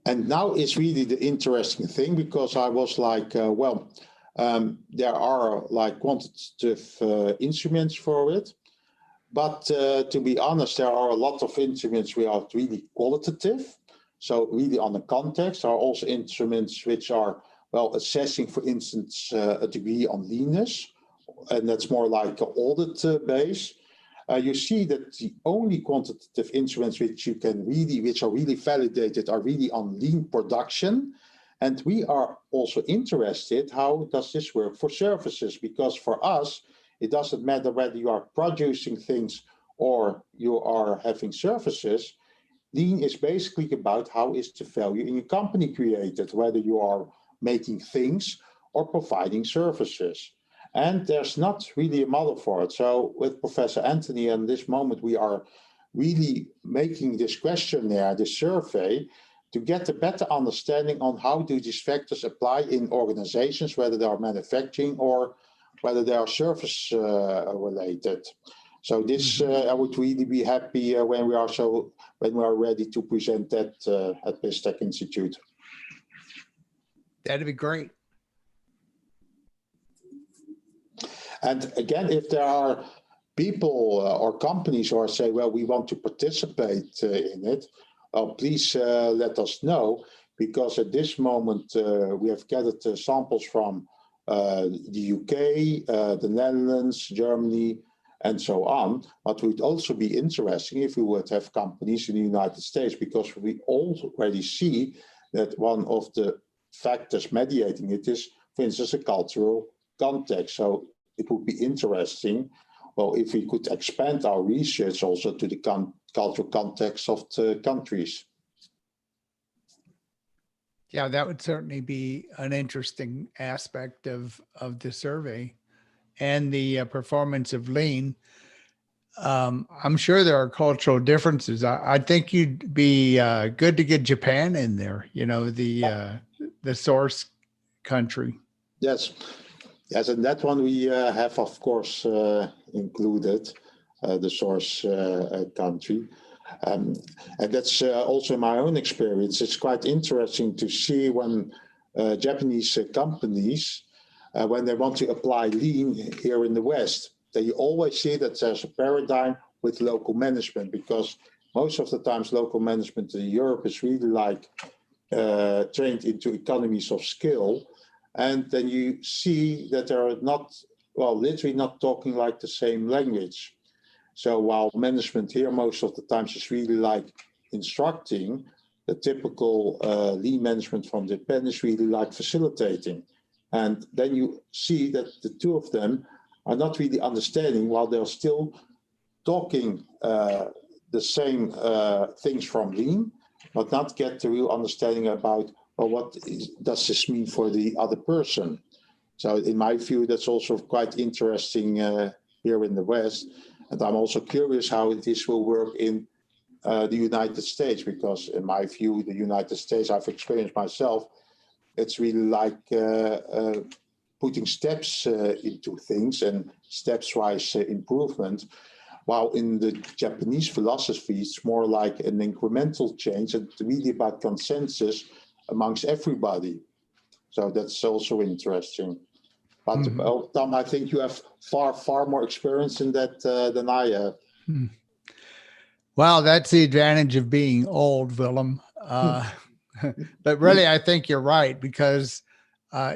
And now it's really the interesting thing, because I was like, there are like quantitative instruments for it. But to be honest, there are a lot of instruments which are really qualitative. So really on the context. There are also instruments which are assessing, for instance, a degree on leanness, and that's more like an audit base. You see that the only quantitative instruments which are really validated are really on lean production. And we are also interested, how does this work for services? Because for us, it doesn't matter whether you are producing things or you are having services. Lean is basically about how is the value in your company created, whether you are making things or providing services. And there's not really a model for it. So with Professor Anthony, at this moment, we are really making this questionnaire, this survey, to get a better understanding on how do these factors apply in organizations, whether they are manufacturing or whether they are service related. So this, I would really be happy when we are ready to present that at BizTech Institute. That'd be great. And again, if there are people or companies who are saying, well, we want to participate in it, please let us know, because at this moment we have gathered samples from the UK, the Netherlands, Germany, and so on. But it would also be interesting if we would have companies in the United States, because we already see that one of the factors mediating it is, for instance, a cultural context. So it would be interesting, well, if we could expand our research also to the cultural context of the countries. Yeah, that would certainly be an interesting aspect of the survey and the performance of lean. I'm sure there are cultural differences. I think you'd be good to get Japan in there, you know, the source country. Yes, and that one we have, of course, included the source country. And that's also my own experience. It's quite interesting to see when Japanese companies, when they want to apply lean here in the West, they always see that there's a paradigm with local management, because most of the times local management in Europe is really like trained into economies of scale. And then you see that they're not, well, literally not talking like the same language. So while management here most of the times is really like instructing, the typical lean management from Japan is really like facilitating. And then you see that the two of them are not really understanding, while they're still talking the same things from lean, but not get the real understanding about, well, what does this mean for the other person? So in my view, that's also quite interesting here in the West. And I'm also curious how this will work in the United States, because in my view, the United States, I've experienced myself, it's really like putting steps into things and steps-wise improvement, while in the Japanese philosophy, it's more like an incremental change and really about consensus amongst everybody. So that's also interesting. But Tom, I think you have far more experience in that than I have. Well, that's the advantage of being old, Willem. But really, I think you're right, because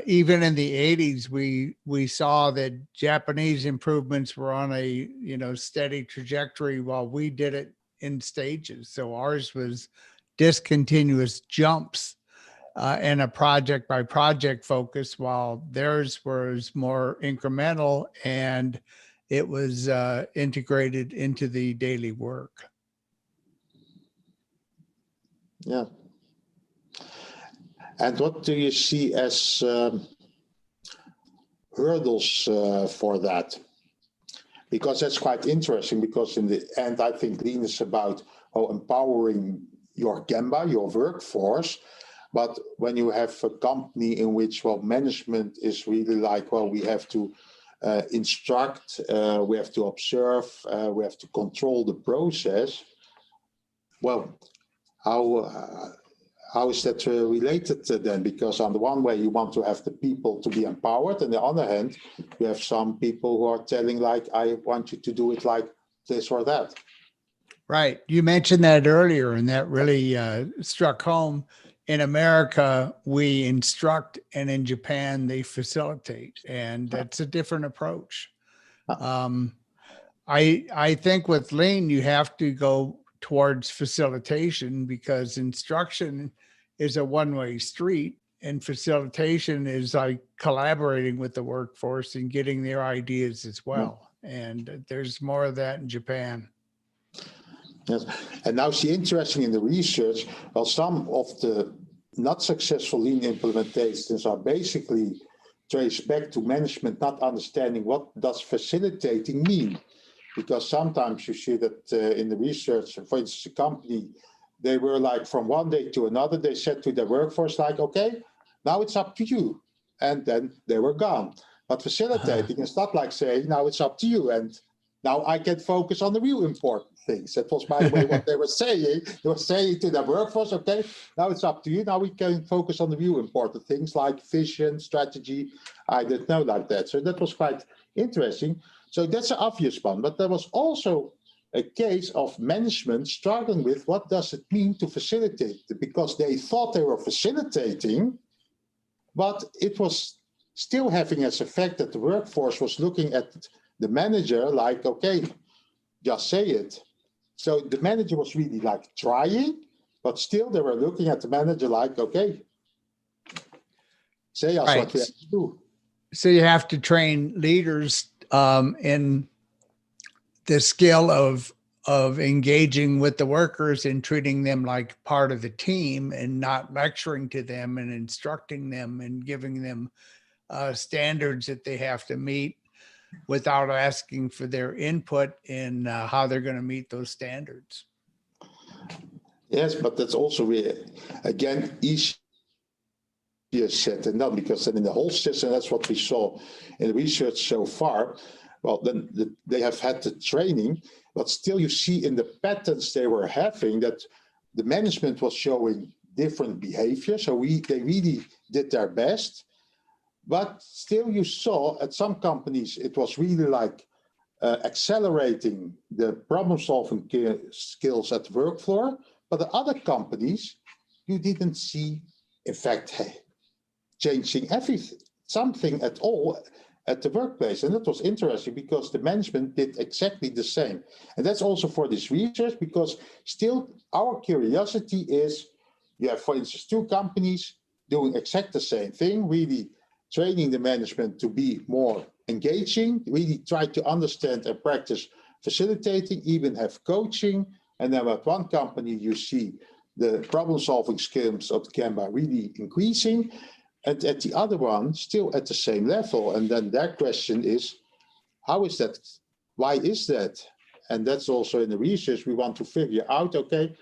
even in the 80s, we saw that Japanese improvements were on a steady trajectory, while we did it in stages. So ours was discontinuous jumps and a project by project focus, while theirs was more incremental and it was integrated into the daily work. Yeah. And what do you see as hurdles for that? Because that's quite interesting, because in the end, I think lean is about empowering your Gemba, your workforce. But when you have a company in which, well, management is really like, well, we have to instruct, we have to observe, we have to control the process. Well, how is that related then? Because on the one way, you want to have the people to be empowered. On the other hand, you have some people who are telling like, I want you to do it like this or that. Right. You mentioned that earlier, and that really struck home. In America, we instruct, and in Japan, they facilitate, and that's a different approach. I think with lean, you have to go towards facilitation, because instruction is a one-way street, and facilitation is like collaborating with the workforce and getting their ideas as well. And there's more of that in Japan. Yes. And now see, interesting in the research, well, some of the not successful lean implementations are basically trace back to management not understanding what does facilitating mean. Because sometimes you see that in the research, for instance, a company, they were like from one day to another, they said to their workforce like, okay, now it's up to you. And then they were gone. But facilitating is not like saying, now it's up to you. And now I can focus on the real important things. That was, by the way, what they were saying. They were saying to their workforce, okay, now it's up to you. Now we can focus on the real important things like vision, strategy. I didn't know like that. So that was quite interesting. So that's an obvious one. But there was also a case of management struggling with what does it mean to facilitate, because they thought they were facilitating, but it was still having as effect that the workforce was looking at the manager like, okay, just say it. So the manager was really like trying, but still they were looking at the manager like, okay, say us Right. what we have to do. So you have to train leaders in the skill of engaging with the workers and treating them like part of the team and not lecturing to them and instructing them and giving them standards that they have to meet without asking for their input in how they're going to meet those standards. Yes, but that's also really, again, easier said than done, because then in the whole system, that's what we saw in the research so far. Well, then they have had the training, but still you see in the patterns they were having that the management was showing different behavior. So they really did their best. But still you saw at some companies, it was really like accelerating the problem-solving skills at the work floor. But at other companies, you didn't see, in fact, changing something at all at the workplace. And that was interesting because the management did exactly the same. And that's also for this research, because still our curiosity is, you have, for instance, two companies doing exactly the same thing, really training the management to be more engaging, really try to understand and practice facilitating, even have coaching. And then at one company, you see the problem-solving skills of the Canva really increasing, and at the other one, still at the same level. And then their question is, how is that? Why is that? And that's also in the research, we want to figure out, okay,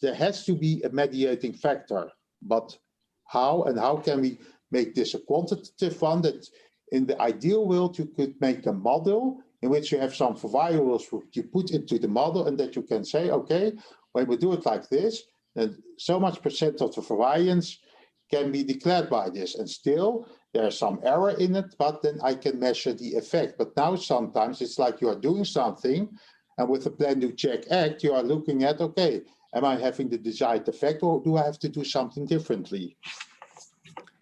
there has to be a mediating factor, but how, and how can we make this a quantitative one that in the ideal world, you could make a model in which you have some variables you put into the model, and that you can say, okay, when we do it like this, then so much % of the variance can be declared by this. And still, there's some error in it, but then I can measure the effect. But now sometimes it's like you are doing something, and with the plan, do, check, act, you are looking at, okay, am I having the desired effect, or do I have to do something differently?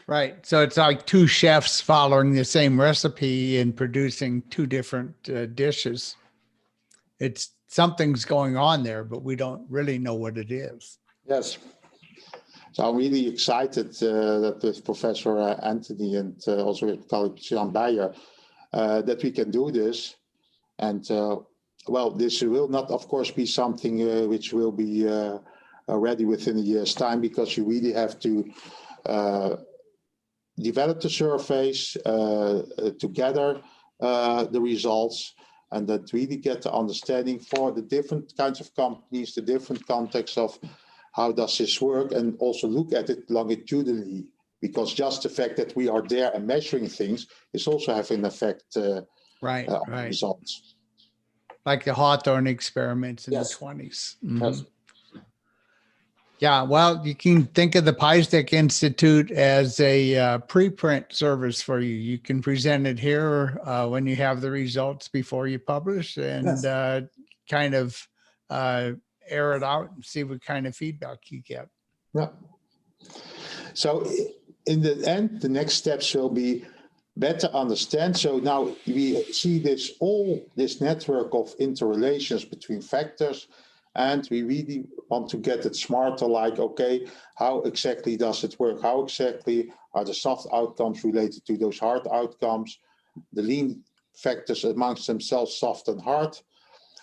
Right. So it's like two chefs following the same recipe and producing two different dishes. It's something's going on there, but we don't really know what it is. Yes. So I'm really excited that with Professor Anthony and also with colleague Jan Beyer, that we can do this. And well, this will not, of course, be something which will be ready within a year's time, because you really have to develop the surveys, to gather the results, and that really get the understanding for the different kinds of companies, the different contexts of how does this work, and also look at it longitudinally, because just the fact that we are there and measuring things is also having an effect Right. on the results. Like the Hawthorne experiments in Yes. the 20s. Mm-hmm. Yes. Yeah, well, you can think of the PieStick Institute as a preprint service for you. You can present it here when you have the results before you publish, and Yes. kind of air it out and see what kind of feedback you get. Yeah. So in the end, the next steps will be better understand. So now we see this network of interrelations between factors, and we really want to get it smarter, like, okay, how exactly does it work? How exactly are the soft outcomes related to those hard outcomes? The lean factors amongst themselves, soft and hard.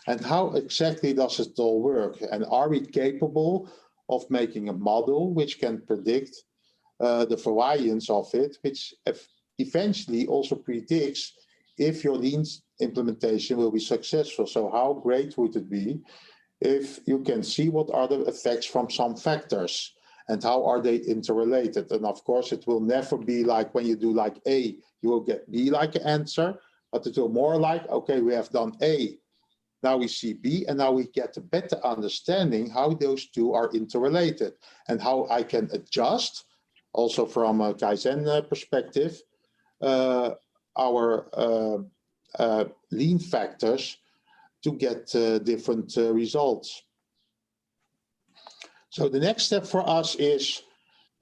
And how exactly does it all work? And are we capable of making a model which can predict the variance of it, which eventually also predicts if your lean implementation will be successful. So how great would it be if you can see what are the effects from some factors and how are they interrelated? And of course, it will never be like when you do like A, you will get B like an answer, but it will more like, okay, we have done A, now we see B, and now we get a better understanding how those two are interrelated and how I can adjust, also from a Kaizen perspective, our lean factors to get different results. So the next step for us is,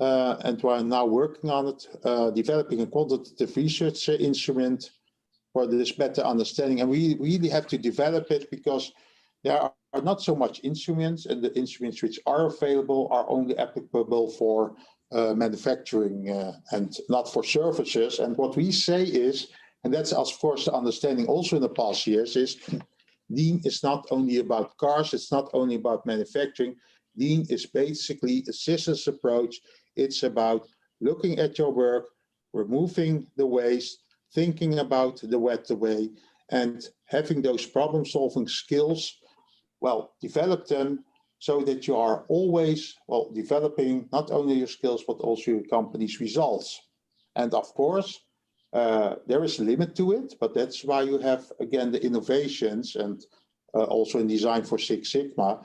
and we're now working on it, developing a quantitative research instrument for this better understanding. And we really have to develop it because there are not so much instruments, and the instruments which are available are only applicable for manufacturing and not for services. And what we say is, and that's of course the understanding also in the past years, is lean is not only about cars, it's not only about manufacturing. Lean is basically a systems approach. It's about looking at your work, removing the waste, thinking about the better way, and having those problem-solving skills, well, develop them so that you are always, well, developing not only your skills, but also your company's results. And of course, there is a limit to it, but that's why you have, again, the innovations and also in design for Six Sigma,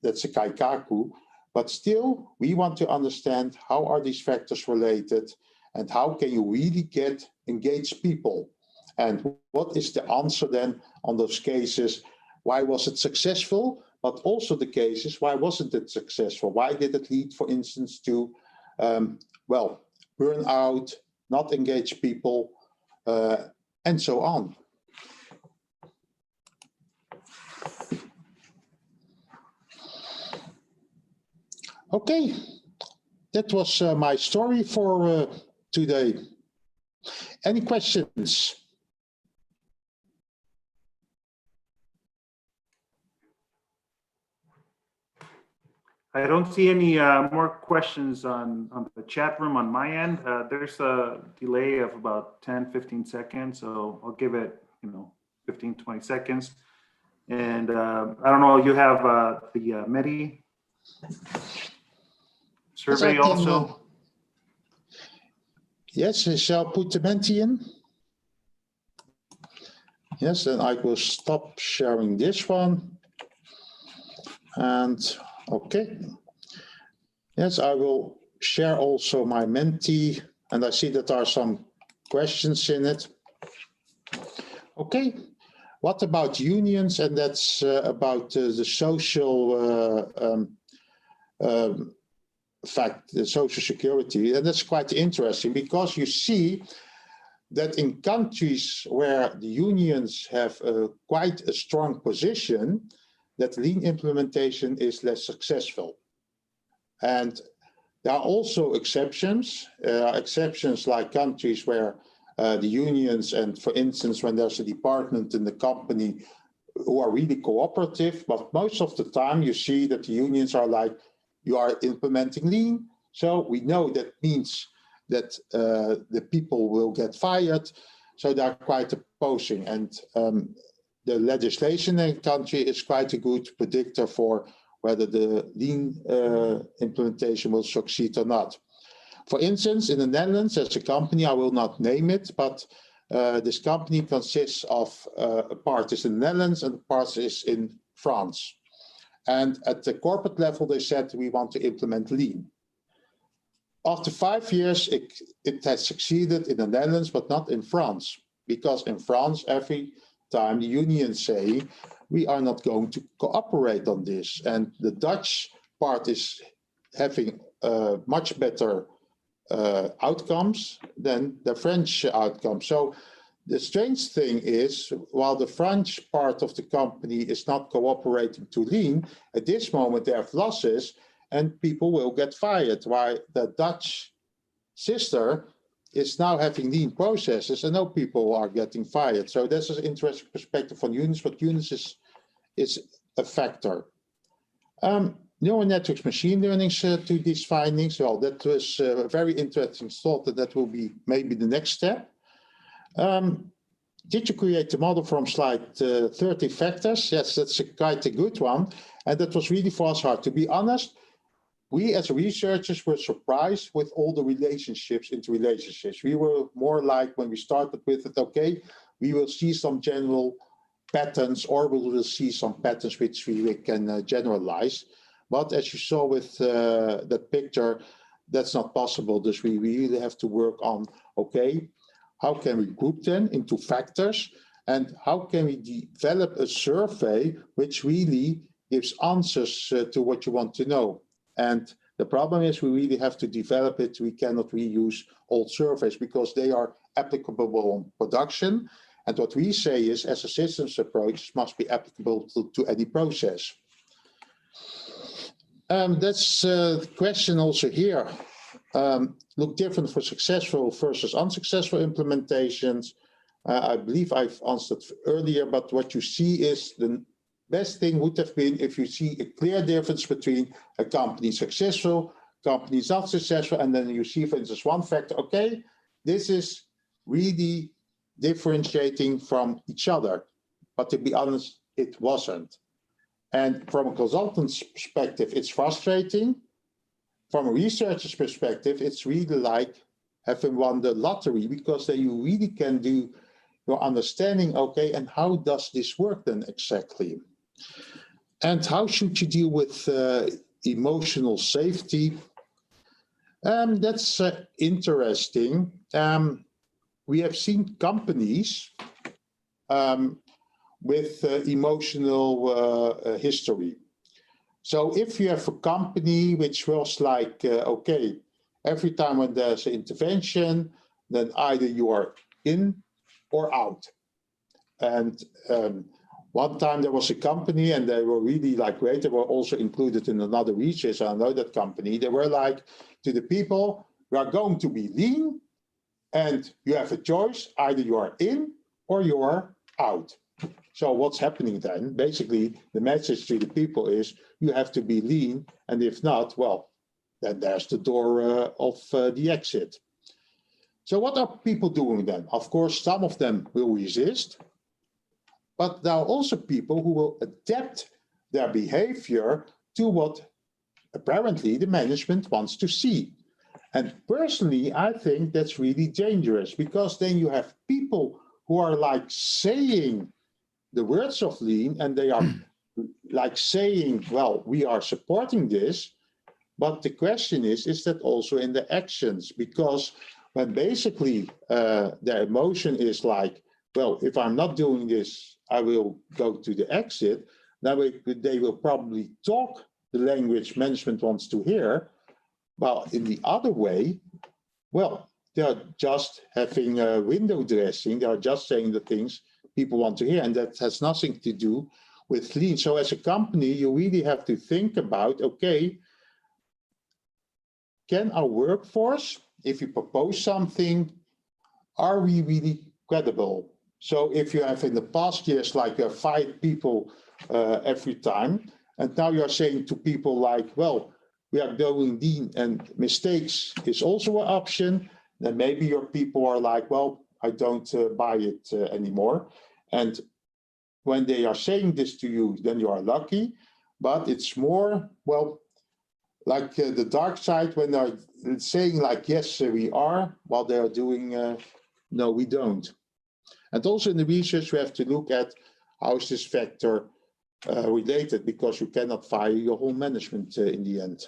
that's a kaikaku. But still, we want to understand how are these factors related and how can you really get engaged people? And what is the answer then on those cases? Why was it successful? But also the cases, why wasn't it successful? Why did it lead, for instance, to, well, burn out, not engage people, and so on. Okay, that was my story for today. Any questions? I don't see any more questions on the chat room on my end. There's a delay of about 10, 15 seconds. So I'll give it, 15, 20 seconds. And I don't know, you have the MEDI survey also? Yes, I shall put the Menti in. Yes, and I will stop sharing this one. And okay. Yes, I will share also my Menti, and I see that there are some questions in it. Okay. What about unions? And that's about the social fact, the social security. And that's quite interesting because you see that in countries where the unions have quite a strong position, that lean implementation is less successful. And there are also exceptions, exceptions like countries where the unions, and for instance, when there's a department in the company who are really cooperative, but most of the time you see that the unions are like, you are implementing lean, so we know that means that the people will get fired, so they're quite opposing. And the legislation in the country is quite a good predictor for whether the lean implementation will succeed or not. For instance, in the Netherlands, there's a company, I will not name it, but this company consists of a part is in the Netherlands and a part is in France. And at the corporate level, they said, we want to implement lean. After 5 years, it has succeeded in the Netherlands, but not in France, because in France, every time the unions say, we are not going to cooperate on this. And the Dutch part is having much better outcomes than the French outcome. So the strange thing is, while the French part of the company is not cooperating to lean, at this moment they have losses and people will get fired, while the Dutch sister is now having lean processes and no people are getting fired. So that's an interesting perspective on unions, but unions is a factor. neural networks, machine learning to these findings. Well, that was a very interesting thought, that will be maybe the next step. Did you create the model from slide 30 factors? Yes, that's quite a good one. And that was really for us hard. To be honest, we as researchers were surprised with all the relationships into relationships. We were more like, when we started with it, okay, we will see some general patterns, or we will see some patterns which we can generalize. But as you saw with that picture, that's not possible. Thus we really have to work on, okay, how can we group them into factors, and how can we develop a survey which really gives answers to what you want to know? And the problem is we really have to develop it. We cannot reuse old surveys because they are applicable on production. And what we say is, as a systems approach, must be applicable to any process. That's the question also here. Look different for successful versus unsuccessful implementations. I believe I've answered earlier, but what you see is the best thing would have been if you see a clear difference between a company successful, company not successful, and then you see, for instance, one factor, okay, this is really differentiating from each other. But to be honest, it wasn't. And from a consultant's perspective, it's frustrating. From a researcher's perspective, it's really like having won the lottery, because then you really can do your understanding, okay, and how does this work then exactly? And how should you deal with emotional safety? That's interesting. We have seen companies with emotional history. So if you have a company which was like, okay, every time when there's an intervention, then either you are in or out. And one time there was a company, and they were really like great. They were also included in another research. I know that company. They were like to the people, we are going to be lean, and you have a choice, either you are in or you are out. So what's happening then? Basically, the message to the people is you have to be lean, and if not, well, then there's the door of the exit. So what are people doing then? Of course, some of them will resist, but there are also people who will adapt their behavior to what apparently the management wants to see. And personally, I think that's really dangerous, because then you have people who are like saying the words of lean, and they are like saying, well, we are supporting this. But the question is that also in the actions? Because when basically their emotion is like, well, if I'm not doing this, I will go to the exit, then they will probably talk the language management wants to hear. Well, in the other way, well, they're just having a window dressing. They're just saying the things people want to hear, and that has nothing to do with lean. So as a company, you really have to think about, okay, can our workforce, if you propose something, are we really credible? So if you have in the past years, like you have fired people every time, and now you're saying to people like, well, we are going lean and mistakes is also an option, then maybe your people are like, well, I don't buy it anymore. And when they are saying this to you, then you are lucky. But it's more, well, like the dark side, when they're saying like, yes, we are, while they are doing, no, we don't. And also in the research, we have to look at how is this factor related, because you cannot fire your whole management in the end.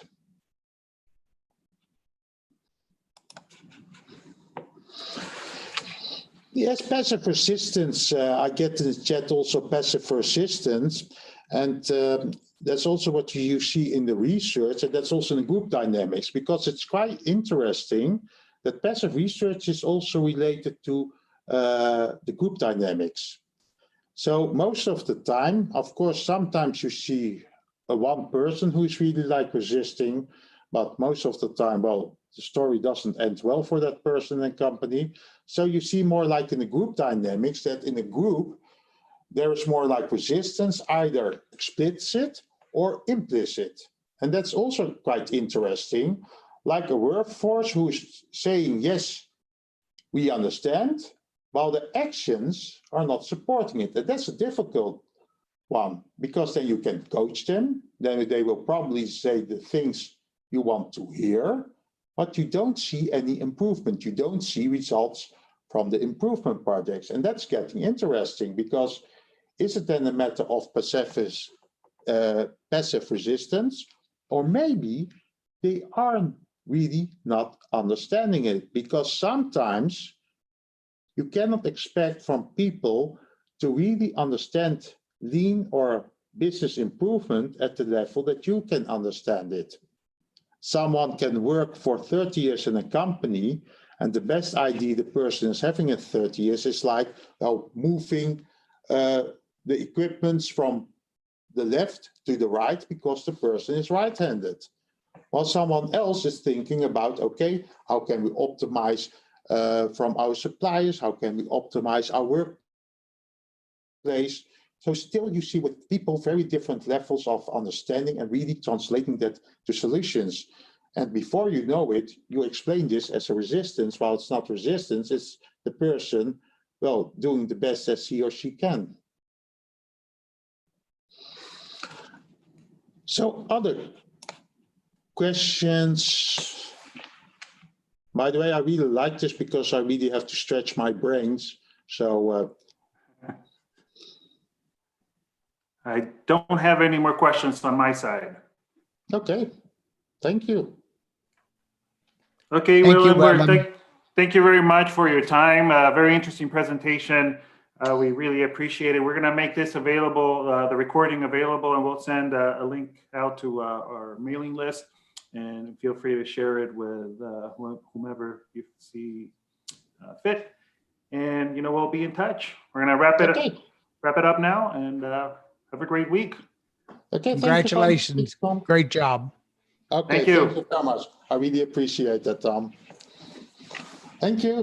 Yes, passive resistance. I get in the chat also passive resistance. And that's also what you see in the research. And that's also in the group dynamics, because it's quite interesting that passive research is also related to the group dynamics. So most of the time, of course, sometimes you see one person who is really like resisting, but most of the time, well, the story doesn't end well for that person and company. So you see more like in the group dynamics that in a group, there is more like resistance, either explicit or implicit. and that's also quite interesting, like a workforce who's saying, yes, we understand, while the actions are not supporting it. And that's a difficult one, because then you can coach them, then they will probably say the things you want to hear, but you don't see any improvement. You don't see results from the improvement projects. And that's getting interesting, because is it then a matter of passive resistance, or maybe they aren't really not understanding it? Because sometimes you cannot expect from people to really understand lean or business improvement at the level that you can understand it. Someone can work for 30 years in a company, and the best idea the person is having in 30 years is like moving the equipments from the left to the right because the person is right-handed. While someone else is thinking about, okay, how can we optimize from our suppliers? How can we optimize our workplace? So still you see with people very different levels of understanding and really translating that to solutions. And before you know it, you explain this as a resistance, while it's not resistance, it's the person, well, doing the best as he or she can. So other questions? By the way, I really like this because I really have to stretch my brains. So I don't have any more questions on my side. okay, thank you. Okay, Thank you, Willem, thank you very much for your time. Very interesting presentation. We really appreciate it. We're going to make this available, the recording available, and we'll send a link out to our mailing list. And feel free to share it with whomever you see fit. And we'll be in touch. We're going to wrap it up now, and have a great week. Okay, congratulations. Tom. Great job. Okay, thank you so much. I really appreciate that, Tom. Thank you.